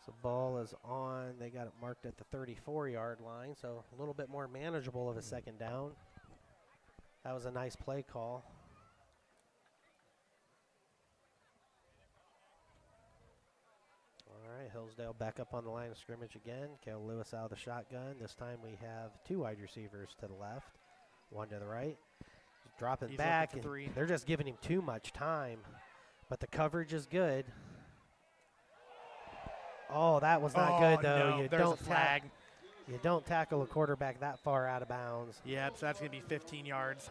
S1: So ball is on. They got it marked at the 34-yard line, so a little bit more manageable of a 2nd down. That was a nice play call. All right, Hillsdale back up on the line of scrimmage again. Cale Lewis out of the shotgun. This time we have 2 wide receivers to the left, 1 to the right. Just dropping
S2: He's
S1: back.
S2: looking for 3.
S1: They're just giving him too much time, but the coverage is good. Oh, that was not good though.
S2: No,
S1: You
S2: there's a
S1: don't
S2: flag.
S1: You don't tackle a quarterback that far out of bounds.
S2: Yep, so that's going to be 15 yards.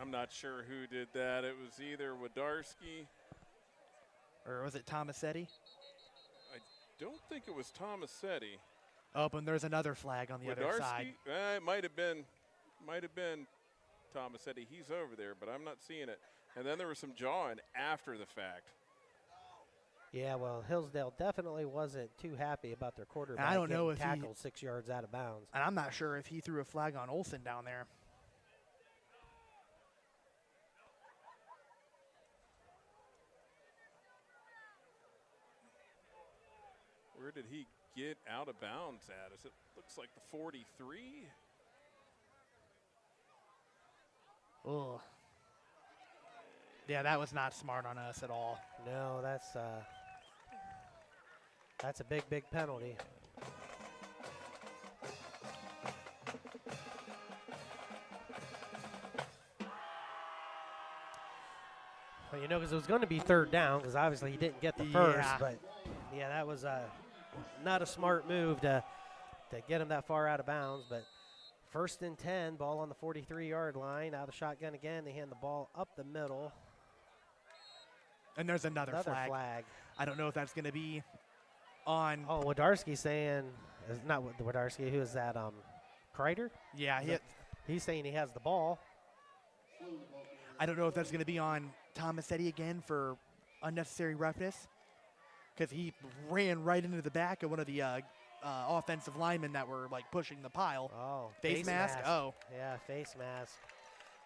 S3: I'm not sure who did that. It was either Wodarski.
S2: Or was it Tomasetti?
S3: I don't think it was Tomasetti.
S2: Oh, and there's another flag on the other side.
S3: It might have been Tomasetti. He's over there, but I'm not seeing it. And then there was some jawing after the fact.
S1: Yeah, well, Hillsdale definitely wasn't too happy about their quarterback
S2: I don't know
S1: getting
S2: if he-
S1: tackled 6 yards out of bounds.
S2: And I'm not sure if he threw a flag on Olsen down there.
S3: Where did he get out of bounds at? It looks like the 43.
S2: Ugh. Yeah, that was not smart on us at all.
S1: No, that's a big, big penalty. Well, you know, because it was going to be 3rd down, because obviously he didn't get the first.
S2: Yeah.
S1: But yeah, that was not a smart move to get him that far out of bounds. But 1st and 10, ball on the 43-yard line, out of the shotgun again. They hand the ball up the middle.
S2: And there's another
S1: flag.
S2: I don't know if that's going to be on.
S1: Oh, Wodarski saying, not Wodarski, who is that? Kreider?
S2: Yeah,
S1: He's saying he has the ball.
S2: I don't know if that's going to be on Tomasetti again for unnecessary roughness, because he ran right into the back of one of the offensive linemen that were like pushing the pile.
S1: Oh,
S2: Face mask? Oh.
S1: Yeah, face mask.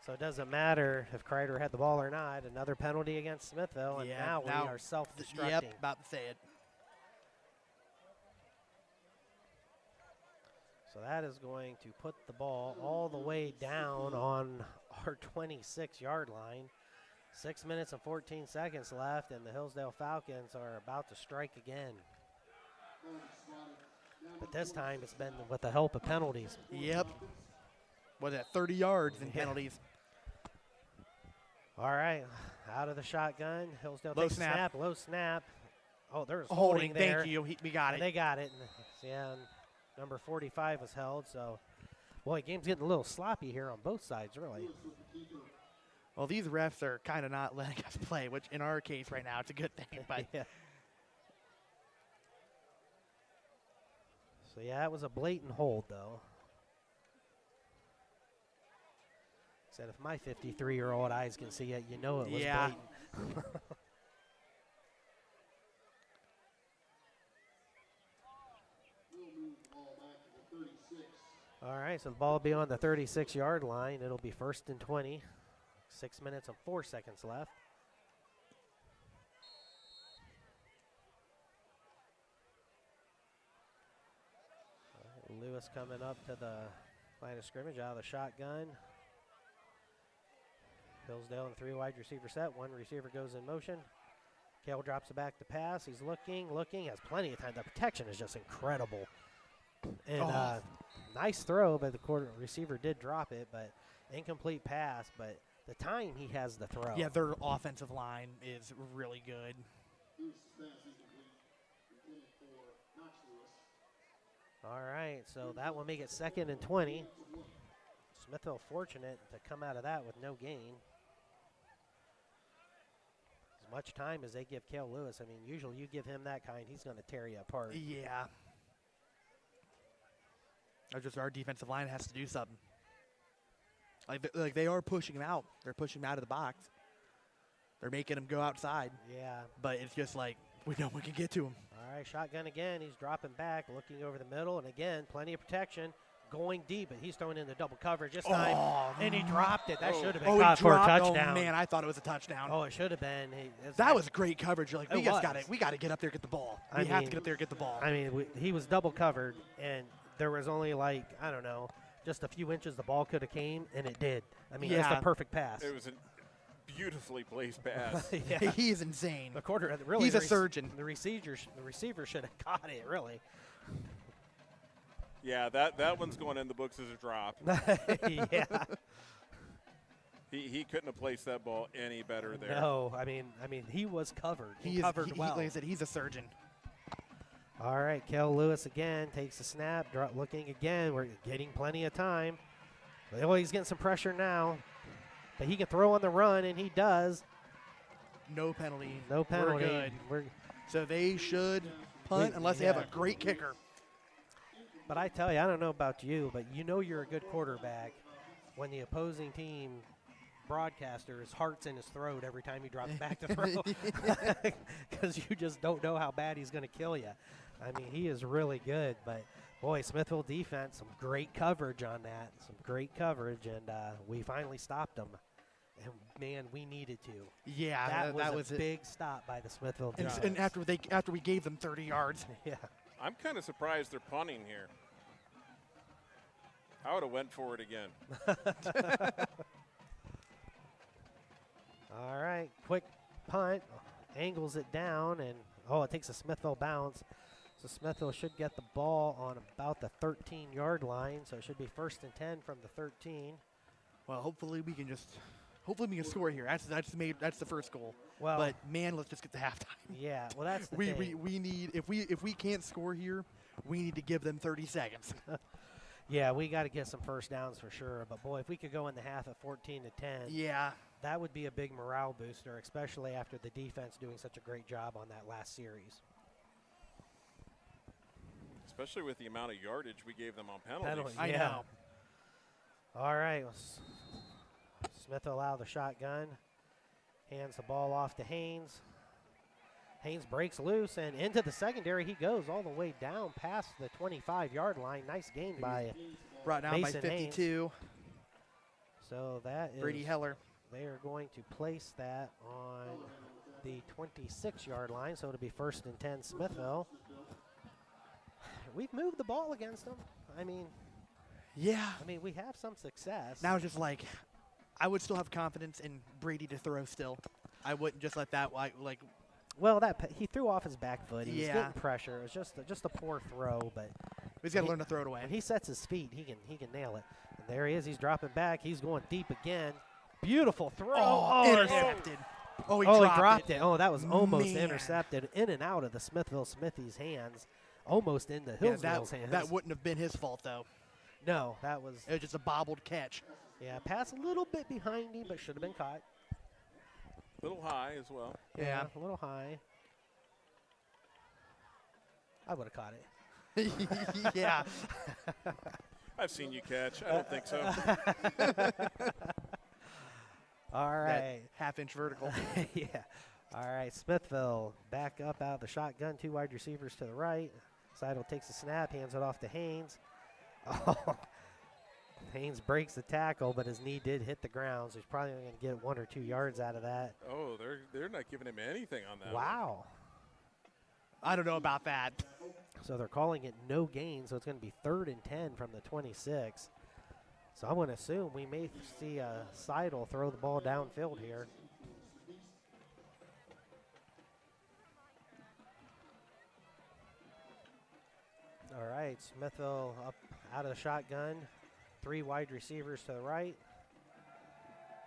S1: So it doesn't matter if Kreider had the ball or not. Another penalty against Smithville, and
S2: Yeah,
S1: now we
S2: now-
S1: are self-destructing.
S2: Yep, about to say it.
S1: So that is going to put the ball all the way down on our 26-yard line. 6 minutes and 14 seconds left, and the Hillsdale Falcons are about to strike again. But this time it's been with the help of penalties.
S2: Yep. What is that, 30 yards in
S1: Yeah.
S2: penalties?
S1: All right, out of the shotgun. Hillsdale
S2: Low
S1: takes
S2: snap.
S1: a snap, low snap. Oh, there's
S2: Holding,
S1: there.
S2: thank you. We got
S1: And
S2: it.
S1: they got it. And, yeah, and number 45 was held. So, boy, game's getting a little sloppy here on both sides, really.
S2: Well, these refs are kind of not letting us play, which in our case right now, it's a good thing. But
S1: Yeah. So, yeah, it was a blatant hold, though. Said if my 53-year-old eyes can see it, you know it was
S2: Yeah.
S1: blatant. All right, so the ball will be on the 36-yard line. It'll be 1st and 20. 6 minutes and 4 seconds left. All right, Lewis coming up to the line of scrimmage out of the shotgun. Hillsdale in 3 wide receiver set. 1 receiver goes in motion. Cale drops it back to pass. He's looking, has plenty of time. The protection is just incredible. And nice throw, but the receiver did drop it, but incomplete pass. But the time he has the throw.
S2: yeah, their offensive line is really good.
S1: All right, so that will make it 2nd and 20. Smithville fortunate to come out of that with no gain. As much time as they give Cale Lewis, I mean, usually you give him that kind, he's going to tear you apart.
S2: Yeah. Or just our defensive line has to do something. Like they are pushing him out. They're pushing him out of the box. They're making him go outside.
S1: Yeah.
S2: But it's just like we know we can get to him.
S1: All right, shotgun again. He's dropping back, looking over the middle, and again, plenty of protection. Going deep, but he's throwing into double coverage this time, and he dropped it. That should have been
S2: he
S1: caught for a
S2: dropped.
S1: touchdown.
S2: Oh man, I thought it was a touchdown.
S1: Oh, it should have been.
S2: That was great coverage. Like we
S1: It
S2: just
S1: was.
S2: we got to get up there, get the ball. We have to get up there, get the ball.
S1: I mean, he was double covered, and there was only like, I don't know, just a few inches the ball could have came, and it did. I mean, it's
S2: Yeah.
S1: the perfect pass.
S3: It was a beautifully placed pass.
S1: Yeah.
S2: He's insane.
S1: The quarter, really,
S2: He's a
S1: the
S2: surgeon.
S1: The receiver should have caught it, really.
S3: Yeah, that one's going in the books as a drop.
S1: Yeah.
S3: He couldn't have placed that ball any better there.
S1: No, I mean, he was covered. He covered well.
S2: Like I said, he's a surgeon.
S1: All right, Kel Lewis again takes the snap, looking again. We're getting plenty of time. Oh, he's getting some pressure now, but he can throw on the run, and he does.
S2: No penalty.
S1: No penalty.
S2: We're good. So they should punt unless they have a great kicker.
S1: But I tell you, I don't know about you, but you know you're a good quarterback when the opposing team broadcaster's heart's in his throat every time he drops back to throw, because you just don't know how bad he's going to kill you. I mean, he is really good, but boy, Smithville defense, some great coverage on that, some great coverage, and we finally stopped them. And man, we needed to.
S2: Yeah,
S1: that
S2: was
S1: a big stop by the Smithville
S2: and,
S1: defense.
S2: and after we gave them 30 yards.
S1: Yeah.
S3: I'm kind of surprised they're punting here. I would have went for it again.
S1: All right, quick punt, angles it down, and it takes a Smithville bounce. So Smithville should get the ball on about the 13-yard line, so it should be 1st and 10 from the 13.
S2: Well, hopefully we can score here. That's the first goal.
S1: Well,
S2: but man, let's just get to halftime.
S1: Yeah, well that's the
S2: we
S1: thing.
S2: we need if we can't score here, we need to give them 30 seconds.
S1: Yeah, we got to get some first downs for sure. But boy, if we could go in the half at 14 to 10,
S2: yeah,
S1: that would be a big morale booster, especially after the defense doing such a great job on that last series.
S3: Especially with the amount of yardage we gave them on penalties.
S2: I know.
S1: All right, Smithville out of the shotgun, hands the ball off to Haynes. Haynes breaks loose, and into the secondary he goes all the way down past the 25-yard line. Nice gain by
S2: brought down
S1: Mason
S2: by 52.
S1: Haynes. So that is
S2: Brady Heller.
S1: They are going to place that on the 26-yard line, so it'll be 1st and 10 Smithville. We've moved the ball against them. I mean, we have some success.
S2: Now it's just like, I would still have confidence in Brady to throw still. I wouldn't just let that like.
S1: Well, he threw off his back foot. He was
S2: Yeah.
S1: getting pressure. It was just a poor throw, but
S2: He's got to learn to throw it away.
S1: when he sets his feet, he can nail it. And there he is. He's dropping back. He's going deep again. Beautiful throw.
S2: Intercepted.
S1: He dropped it. Oh, that was almost intercepted, in and out of the Smithville Smithies' hands, almost into Hillsdale's hands.
S2: That wouldn't have been his fault though.
S1: No, that was.
S2: It was just a bobbled catch.
S1: Yeah, pass a little bit behind him, but should have been caught.
S3: A little high as well.
S2: Yeah.
S1: A little high. I would have caught it.
S2: Yeah.
S3: I've seen you catch. I don't think so.
S1: All right.
S2: Half-inch vertical.
S1: Yeah. All right, Smithville back up out of the shotgun. 2 wide receivers to the right. Seidel takes the snap, hands it off to Haynes. Oh, Haynes breaks the tackle, but his knee did hit the ground, so he's probably going to get 1 or 2 yards out of that.
S3: Oh, they're not giving him anything on that.
S1: Wow.
S2: I don't know about that.
S1: So they're calling it no gain, so it's going to be 3rd and 10 from the 26. So I'm going to assume we may see Seidel throw the ball downfield here. All right, Smithville up out of the shotgun. 3 wide receivers to the right.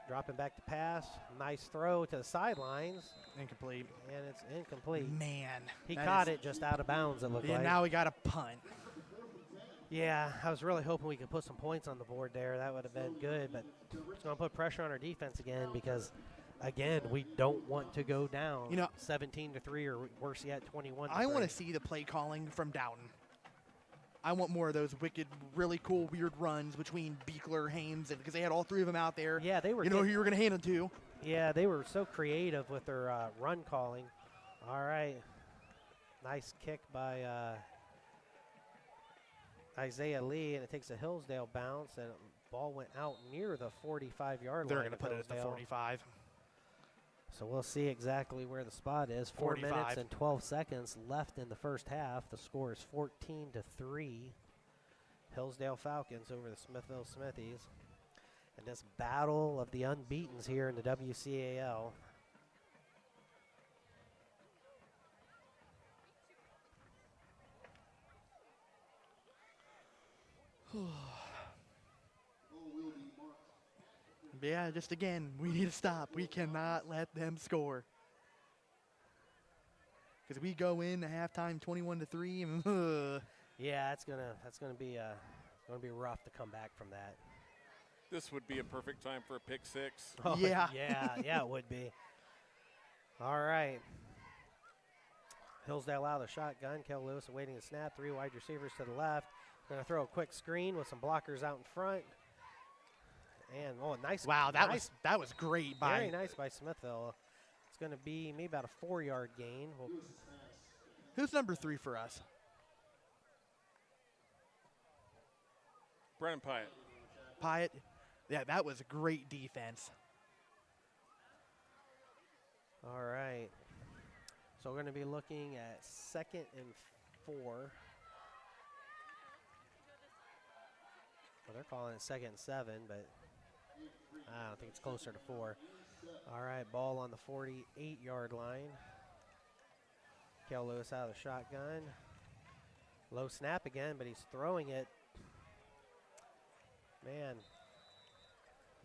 S1: Dropping back to pass. Nice throw to the sidelines.
S2: Incomplete.
S1: And it's incomplete.
S2: Man.
S1: He caught it just out of bounds, it looked like.
S2: Now we got a punt.
S1: Yeah, I was really hoping we could put some points on the board there. That would have been good, but it's going to put pressure on our defense again because, again, we don't want to go down 17-3 or worse yet, 21-3.
S2: I want to see the play calling from Downton. I want more of those wicked, really cool, weird runs between Beekler, Haynes, and because they had all three of them out there.
S1: Yeah, they were.
S2: You know who you were going to hand them to.
S1: Yeah, they were so creative with their run calling. All right. Nice kick by Isaiah Lee, and it takes a Hillsdale bounce, and the ball went out near the 45-yard line.
S2: They're going to
S1: of
S2: put it at the
S1: Hillsdale.
S2: 45.
S1: So we'll see exactly where the spot is. 4
S2: 45.
S1: minutes and 12 seconds left in the first half. The score is 14-3. Hillsdale Falcons over the Smithville Smithies. And this battle of the unbeatens here in the WCAL.
S2: Yeah, just again, we need to stop. We cannot let them score. Because we go in at halftime 21-3. And
S1: Yeah, that's gonna be rough to come back from that.
S3: This would be a perfect time for a pick six.
S1: Oh,
S2: Yeah.
S1: yeah, it would be. All right. Hillsdale out of the shotgun. Kel Lewis awaiting the snap. 3 wide receivers to the left. Going to throw a quick screen with some blockers out in front. And nice.
S2: wow,
S1: nice,
S2: that was great by
S1: very nice by Smithville. It's going to be maybe about a 4-yard gain.
S2: who's number 3 for us?
S3: Brennan Pyatt.
S2: Pyatt. Yeah, that was a great defense.
S1: All right. So we're going to be looking at 2nd and 4. Well, they're calling it 2nd and 7, but I don't think it's closer to 4. All right, ball on the 48-yard line. Kel Lewis out of the shotgun. Low snap again, but he's throwing it. Man,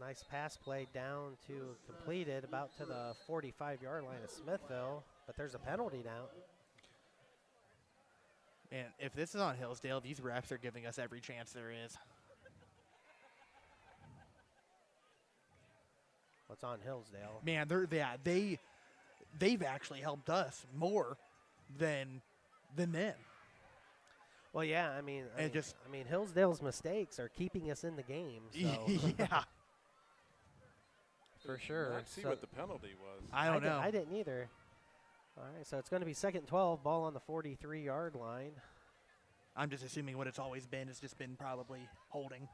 S1: nice pass play down to completed about to the 45-yard line of Smithville, but there's a penalty now.
S2: And if this is on Hillsdale, these refs are giving us every chance there is.
S1: What's on Hillsdale?
S2: Man, they've actually helped us more than them.
S1: Well, yeah, I mean, Hillsdale's mistakes are keeping us in the game. So
S2: Yeah,
S1: for sure.
S3: Let's see
S1: So
S3: what the penalty was.
S2: I don't know.
S1: I didn't either. All right, so it's going to be 2nd and 12, ball on the 43-yard line.
S2: I'm just assuming what it's always been. It's just been probably holding.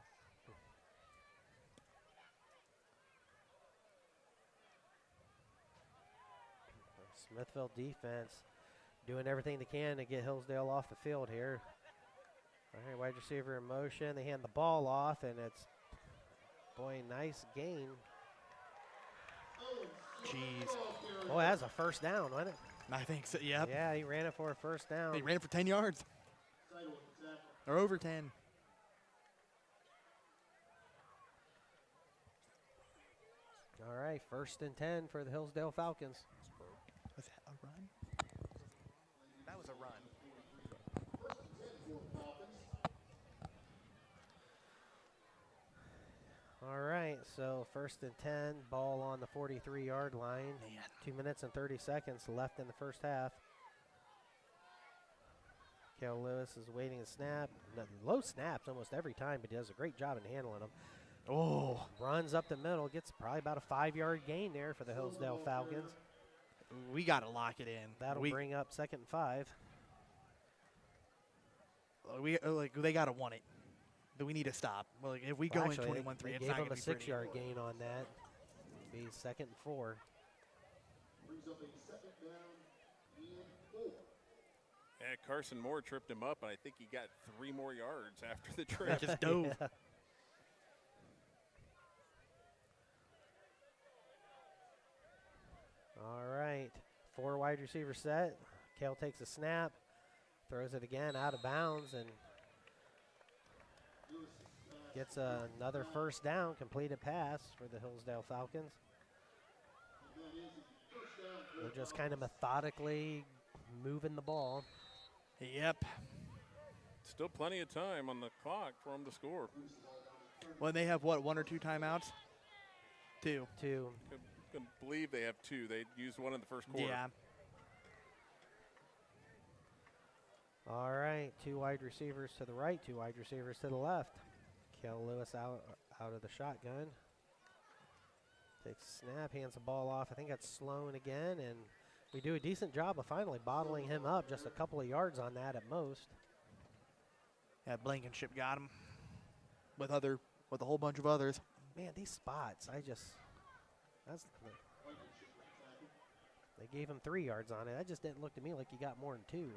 S1: Smithville defense doing everything they can to get Hillsdale off the field here. All right, wide receiver in motion. They hand the ball off, and it's, boy, nice gain.
S2: Jeez.
S1: Oh, that's a first down, wasn't it?
S2: I think so, yep.
S1: Yeah, he ran it for a first down.
S2: They ran it for 10 yards. Or over 10.
S1: All right, 1st and 10 for the Hillsdale Falcons.
S2: Was that a run? That was a run.
S1: All right, so 1st and 10, ball on the 43-yard line.
S2: Man.
S1: 2 minutes and 30 seconds left in the first half. Kel Lewis is waiting a snap. Low snaps almost every time, but he does a great job in handling them.
S2: Oh.
S1: Runs up the middle, gets probably about a 5-yard gain there for the Hillsdale Falcons.
S2: We got to lock it in.
S1: That'll bring up 2nd and 5.
S2: They got to want it. But we need to stop. Well, if we go in 21-3,
S1: they
S2: it's
S1: gave
S2: not
S1: him
S2: going
S1: a
S2: to be pretty.
S1: 6-yard gain on that. It'll be 2nd and 4.
S4: Brings up a 2nd down and 4.
S3: Yeah, Carson Moore tripped him up, and I think he got 3 more yards after the trip.
S2: Just dove.
S1: Yeah. All right, 4 wide receiver set. Kel takes a snap, throws it again out of bounds, and gets another first down, completed pass for the Hillsdale Falcons. They're just kind of methodically moving the ball.
S2: Yep.
S3: Still plenty of time on the clock for them to score.
S2: Well, they have, what, 1 or 2 timeouts? 2.
S3: Couldn't believe they have 2. They used 1 in the first quarter.
S2: Yeah.
S1: All right, 2 wide receivers to the right, 2 wide receivers to the left. Kel Lewis out of the shotgun. Takes a snap, hands the ball off. I think that's Sloan again, and we do a decent job of finally bottling him up. Just a couple of yards on that at most.
S2: Yeah, Blankenship got him with a whole bunch of others.
S1: Man, these spots, they gave him 3 yards on it. That just didn't look to me like he got more than 2.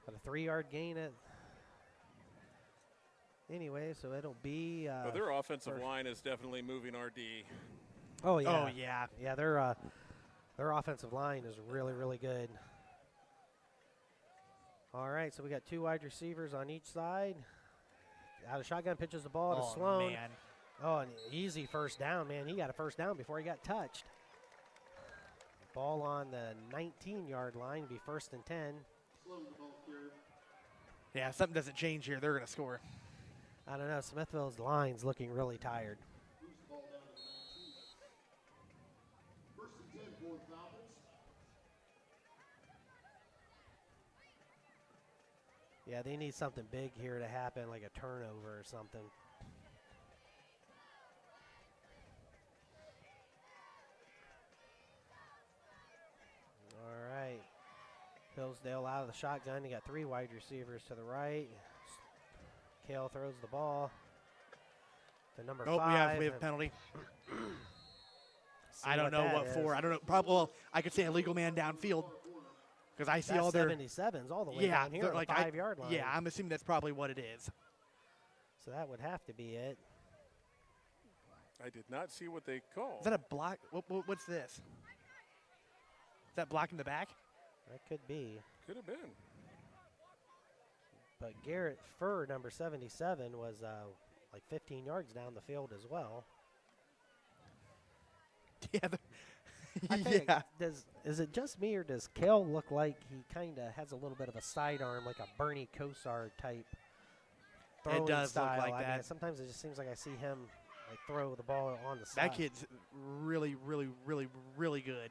S1: But a 3-yard gain at. Anyway, so it'll be.
S3: Well, their offensive line is definitely moving RD.
S1: Oh yeah.
S2: Oh yeah.
S1: Yeah, their offensive line is really, really good. All right, so we got 2 wide receivers on each side. Out of shotgun, pitches the ball to Sloan.
S2: Man.
S1: Oh, an easy first down, man. He got a first down before he got touched. Ball on the 19-yard line, be 1st and 10.
S2: Yeah, something doesn't change here. They're going to score.
S1: I don't know. Smithville's line's looking really tired.
S4: First and 10 for the Falcons.
S1: Yeah, they need something big here to happen, like a turnover or something. All right. Hillsdale out of the shotgun. You got 3 wide receivers to the right. Kale throws the ball to number 5.
S2: We have a penalty. I don't know what
S1: that
S2: for.
S1: is.
S2: I don't know. Probably, well, I could say a legal man downfield because I see
S1: That's
S2: all their
S1: 77s all the way down here
S2: they're
S1: on
S2: like
S1: the 5-yard line.
S2: Yeah, I'm assuming that's probably what it is.
S1: So that would have to be it.
S3: I did not see what they called.
S2: Is that a block? What's this? Is that blocking the back?
S1: That could be.
S3: Could have been.
S1: But Garrett Furr, number 77, was like 15 yards down the field as well.
S2: Yeah.
S1: I think,
S2: Yeah.
S1: Is it just me, or does Kale look like he kind of has a little bit of a sidearm, like a Bernie Kosar type throwing
S2: does look
S1: style?
S2: like
S1: I mean,
S2: that.
S1: sometimes it just seems like I see him like throw the ball on the side.
S2: That kid's really, really, really, really good.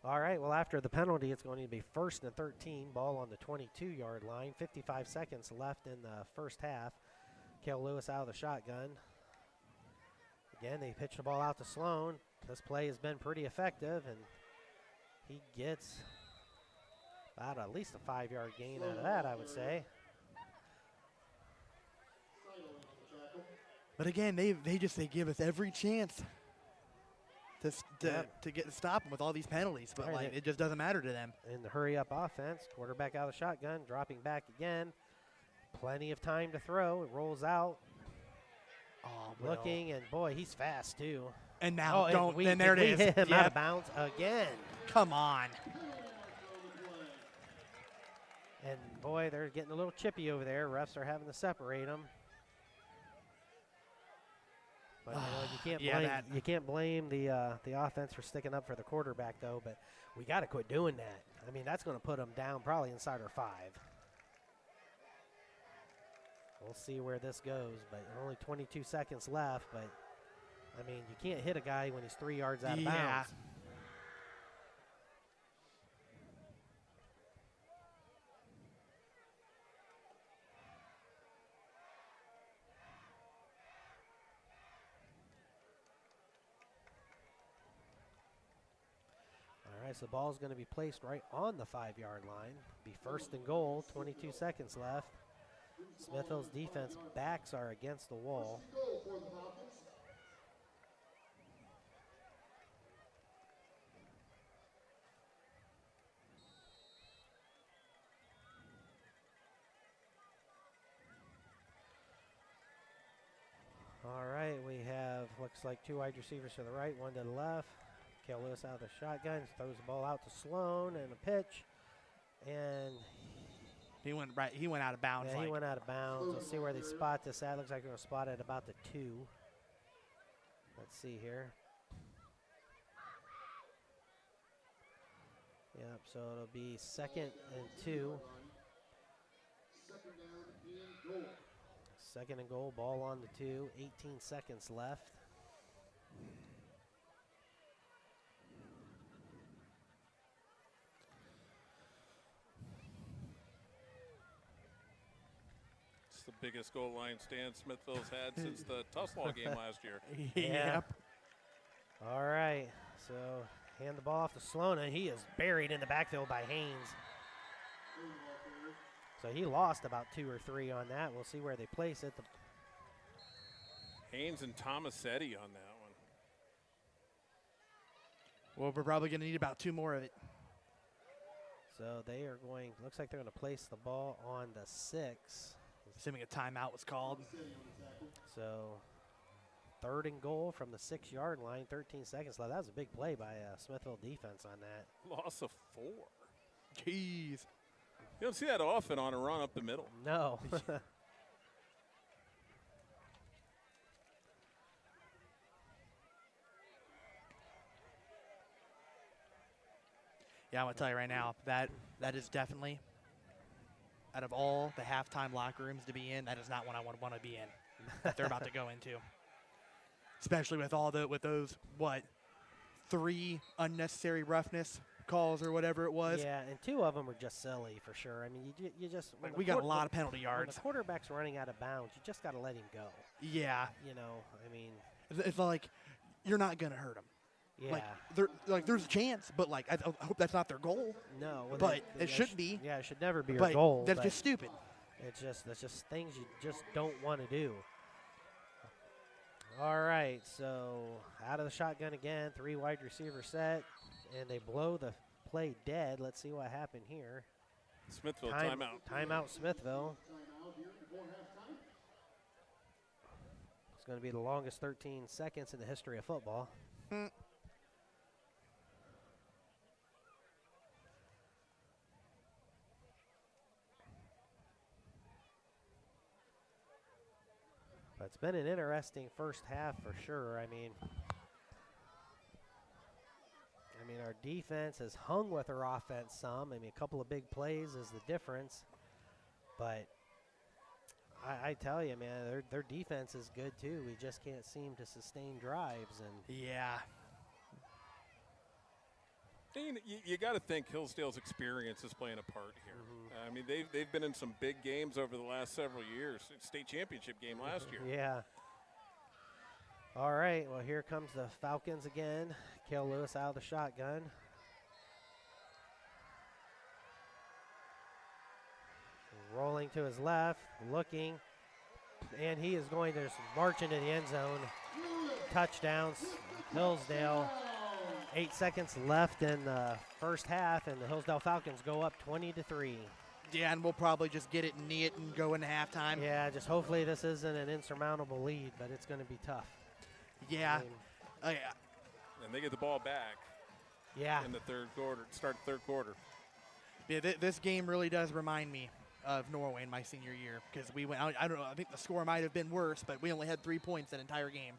S1: All right, well, after the penalty, it's going to be 1st and 13, ball on the 22-yard line. 55 seconds left in the first half. Kale Lewis out of the shotgun. Again, they pitch the ball out to Sloan. This play has been pretty effective, and he gets about at least a 5-yard gain out of that, I would say.
S2: But again, they give us every chance to stop them with all these penalties. But
S1: Right,
S2: like it just doesn't matter to them.
S1: In the hurry-up offense, quarterback out of the shotgun, dropping back again. Plenty of time to throw. It rolls out.
S2: Oh,
S1: Looking, and boy, he's fast too.
S2: And now
S1: and
S2: then there it is.
S1: hit him
S2: Yep.
S1: out of bounds again.
S2: Come on.
S1: And boy, they're getting a little chippy over there. Refs are having to separate them. But you know, you can't blame the offense for sticking up for the quarterback though. But we got to quit doing that. I mean, that's going to put them down probably inside our 5. We'll see where this goes, but only 22 seconds left. But I mean, you can't hit a guy when he's 3 yards out of bounds. All right, so the ball is going to be placed right on the 5-yard line. Be 1st and goal, 22 seconds left. Smithville's defense backs are against the wall.
S4: Goal for the Falcons.
S1: All right, we have, looks like 2 wide receivers to the right, 1 to the left. Kale Lewis out of the shotgun, throws the ball out to Sloan and a pitch. And
S2: He went right. He went out of bounds.
S1: yeah, he went out of bounds. Let's see where they spot this at. Looks like they're going to spot it about the 2. Let's see here. Yep, so it'll be 2nd and 2.
S4: Second down and goal.
S1: 2nd and goal, ball on the 2. 18 seconds left.
S3: It's the biggest goal line stand Smithville's had since the Tuslaw game last year.
S2: Yep.
S1: All right, so hand the ball off to Sloan, and he is buried in the backfield by Haynes. So he lost about 2 or 3 on that. We'll see where they place it.
S3: Haynes and Tomasetti on that one.
S2: Well, we're probably going to need about 2 more of it.
S1: So they are going, looks like they're going to place the ball on the 6.
S2: Assuming a timeout was called.
S1: So 3rd and goal from the 6-yard line, 13 seconds left. That was a big play by Smithville defense on that.
S3: Loss of 4.
S2: Jeez.
S3: You don't see that often on a run up the middle.
S1: No.
S2: Yeah, I'm going to tell you right now, that is definitely, out of all the halftime locker rooms to be in, that is not one I would want to be in that they're about to go into. Especially with those 3 unnecessary roughness calls or whatever it was.
S1: Yeah, and 2 of them were just silly for sure. I mean, you just when
S2: We
S1: the
S2: got a lot of penalty
S1: when
S2: yards.
S1: the quarterback's running out of bounds, you just got to let him go.
S2: Yeah.
S1: You know, I mean,
S2: It's like, you're not going to hurt him.
S1: yeah.
S2: There's a chance, but I hope that's not their goal.
S1: No, well,
S2: But it should be.
S1: Yeah, it should never be your
S2: But
S1: goal.
S2: that's
S1: but
S2: just stupid.
S1: that's just things you just don't want to do. All right, so out of the shotgun again, 3 wide receiver set, and they blow the play dead. Let's see what happened here.
S3: Smithville timeout.
S1: Timeout Smithville. It's going to be the longest 13 seconds in the history of football. But it's been an interesting first half for sure. I mean, our defense has hung with our offense some. I mean, a couple of big plays is the difference. But I tell you, man, their defense is good too. We just can't seem to sustain drives. And
S2: Yeah.
S3: You got to think Hillsdale's experience is playing a part here.
S1: Mm-hmm.
S3: I mean, they've been in some big games over the last several years. State championship game last year.
S1: Yeah. All right, well, here comes the Falcons again. Cale Lewis out of the shotgun. Rolling to his left, looking, and he is going to march into the end zone. Touchdowns, Hillsdale. 8 seconds left in the first half, and the Hillsdale Falcons go up 20-3.
S2: Yeah, and we'll probably just get it and knee it and go into halftime.
S1: Yeah, just hopefully this isn't an insurmountable lead, but it's going to be tough.
S2: Yeah.
S1: I mean,
S3: And they get the ball back
S1: yeah.
S3: in the third quarter, start the third quarter.
S2: Yeah, this game really does remind me of Norway in my senior year because we went. I don't know. I think the score might have been worse, but we only had 3 points that entire game.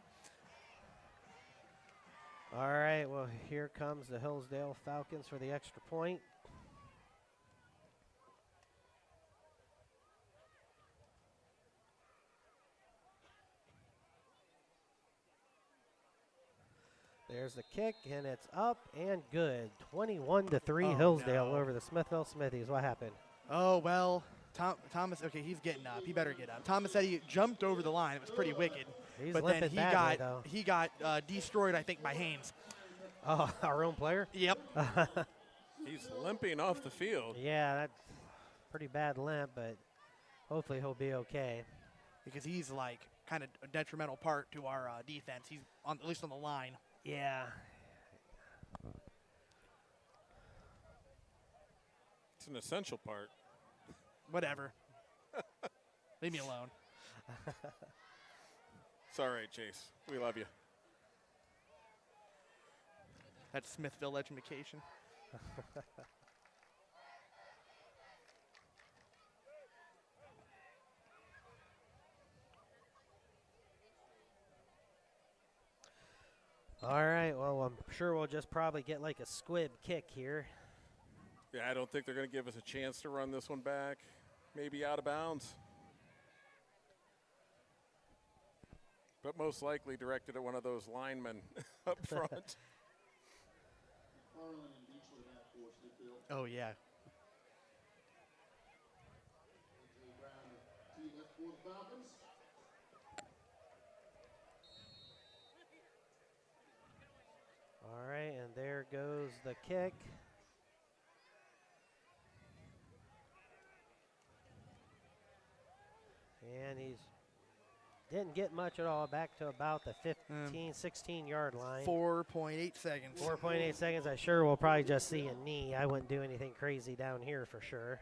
S1: All right, well, here comes the Hillsdale Falcons for the extra point. There's the kick, and it's up and good. 21-3 Hillsdale
S2: no.
S1: over the Smithville Smithies. What happened?
S2: Oh, well, Thomas, okay, he's getting up. He better get up. Thomas said he jumped over the line. It was pretty wicked.
S1: He's
S2: but then
S1: limping badly, though.
S2: he got destroyed, I think, by Haynes.
S1: Oh, our own player?
S2: Yep.
S3: He's limping off the field.
S1: Yeah, that's pretty bad limp, but hopefully he'll be okay.
S2: Because he's like kind of a detrimental part to our defense. He's on, at least on the line.
S1: Yeah.
S3: It's an essential part.
S2: Whatever. Leave me alone.
S3: It's all right, Chase. We love you.
S2: That's Smithville education.
S1: All right, well, I'm sure we'll just probably get like a squib kick here.
S3: Yeah, I don't think they're going to give us a chance to run this one back. Maybe out of bounds. But most likely directed at one of those linemen up front.
S2: Oh, yeah.
S4: for the Falcons.
S1: All right, and there goes the kick. And he's didn't get much at all, back to about the 15, 16-yard line.
S2: 4.8 seconds.
S1: 4.8 seconds. I sure will probably just see a knee. I wouldn't do anything crazy down here for sure.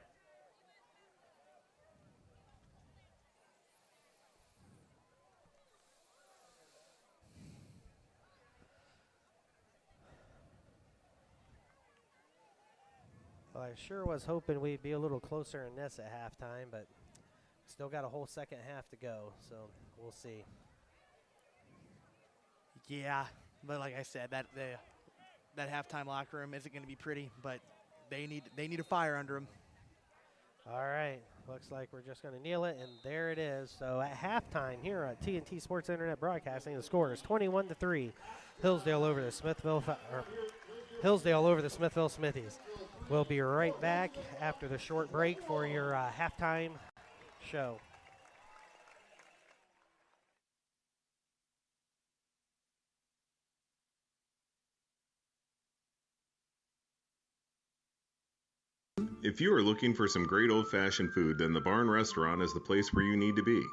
S1: Well, I sure was hoping we'd be a little closer in this at halftime, but still got a whole second half to go, so we'll see.
S2: Yeah, but like I said, that halftime locker room isn't going to be pretty, but they need a fire under them.
S1: All right, looks like we're just going to kneel it, and there it is. So at halftime here at TNT Sports Internet Broadcasting, the score is 21-3. Hillsdale over the Smithville Smithies. We'll be right back after the short break for your halftime show.
S5: If you are looking for some great old-fashioned food, then the Barn Restaurant is the place where you need to be.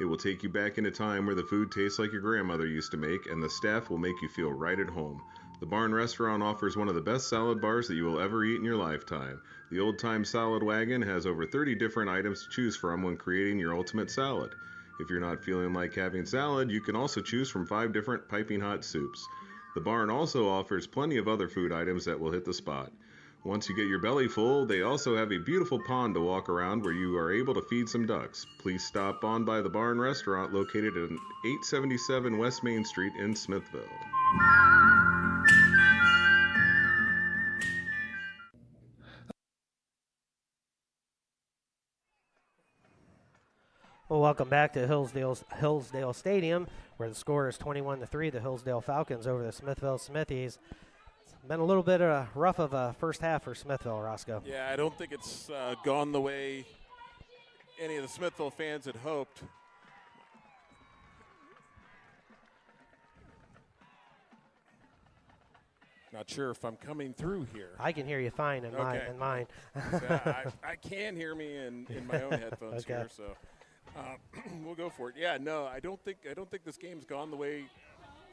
S5: It will take you back in a time where the food tastes like your grandmother used to make, and the staff will make you feel right at home. The Barn Restaurant offers one of the best salad bars that you will ever eat in your lifetime. The Old Time Salad Wagon has over 30 different items to choose from when creating your ultimate salad. If you're not feeling like having salad, you can also choose from 5 different piping hot soups. The Barn also offers plenty of other food items that will hit the spot. Once you get your belly full, they also have a beautiful pond to walk around where you are able to feed some ducks. Please stop on by the Barn Restaurant located at 877 West Main Street in Smithville.
S1: Well, welcome back to Hillsdale Stadium, where the score is 21-3. The Hillsdale Falcons over the Smithville Smithies. Been a little bit rough of a first half for Smithville, Roscoe.
S3: Yeah, I don't think it's gone the way any of the Smithville fans had hoped. Not sure if I'm coming through here.
S1: I can hear you fine in mine.
S3: So I can hear me in my own headphones
S1: Okay.
S3: here, so we'll go for it. Yeah, no, I don't think this game's gone the way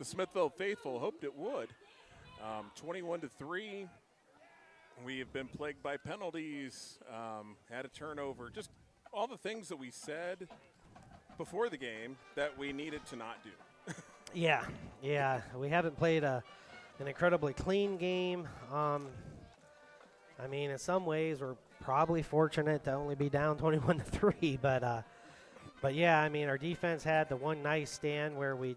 S3: the Smithville faithful hoped it would. 21-3. We have been plagued by penalties, had a turnover, just all the things that we said before the game that we needed to not do.
S1: Yeah. We haven't played an incredibly clean game. I mean, in some ways, we're probably fortunate to only be down 21-3, but yeah, I mean, our defense had the one nice stand where we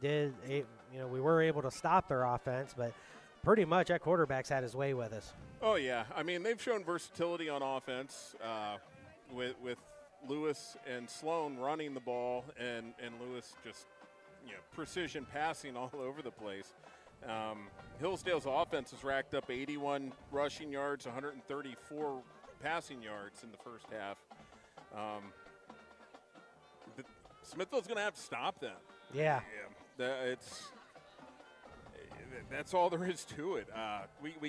S1: were able to stop their offense, but pretty much that quarterback's had his way with us.
S3: Oh, yeah. I mean, they've shown versatility on offense with Lewis and Sloan running the ball and Lewis just, precision passing all over the place. Hillsdale's offense has racked up 81 rushing yards, 134 passing yards in the first half. Smithville's going to have to stop them.
S1: Yeah.
S3: That's all there is to it. We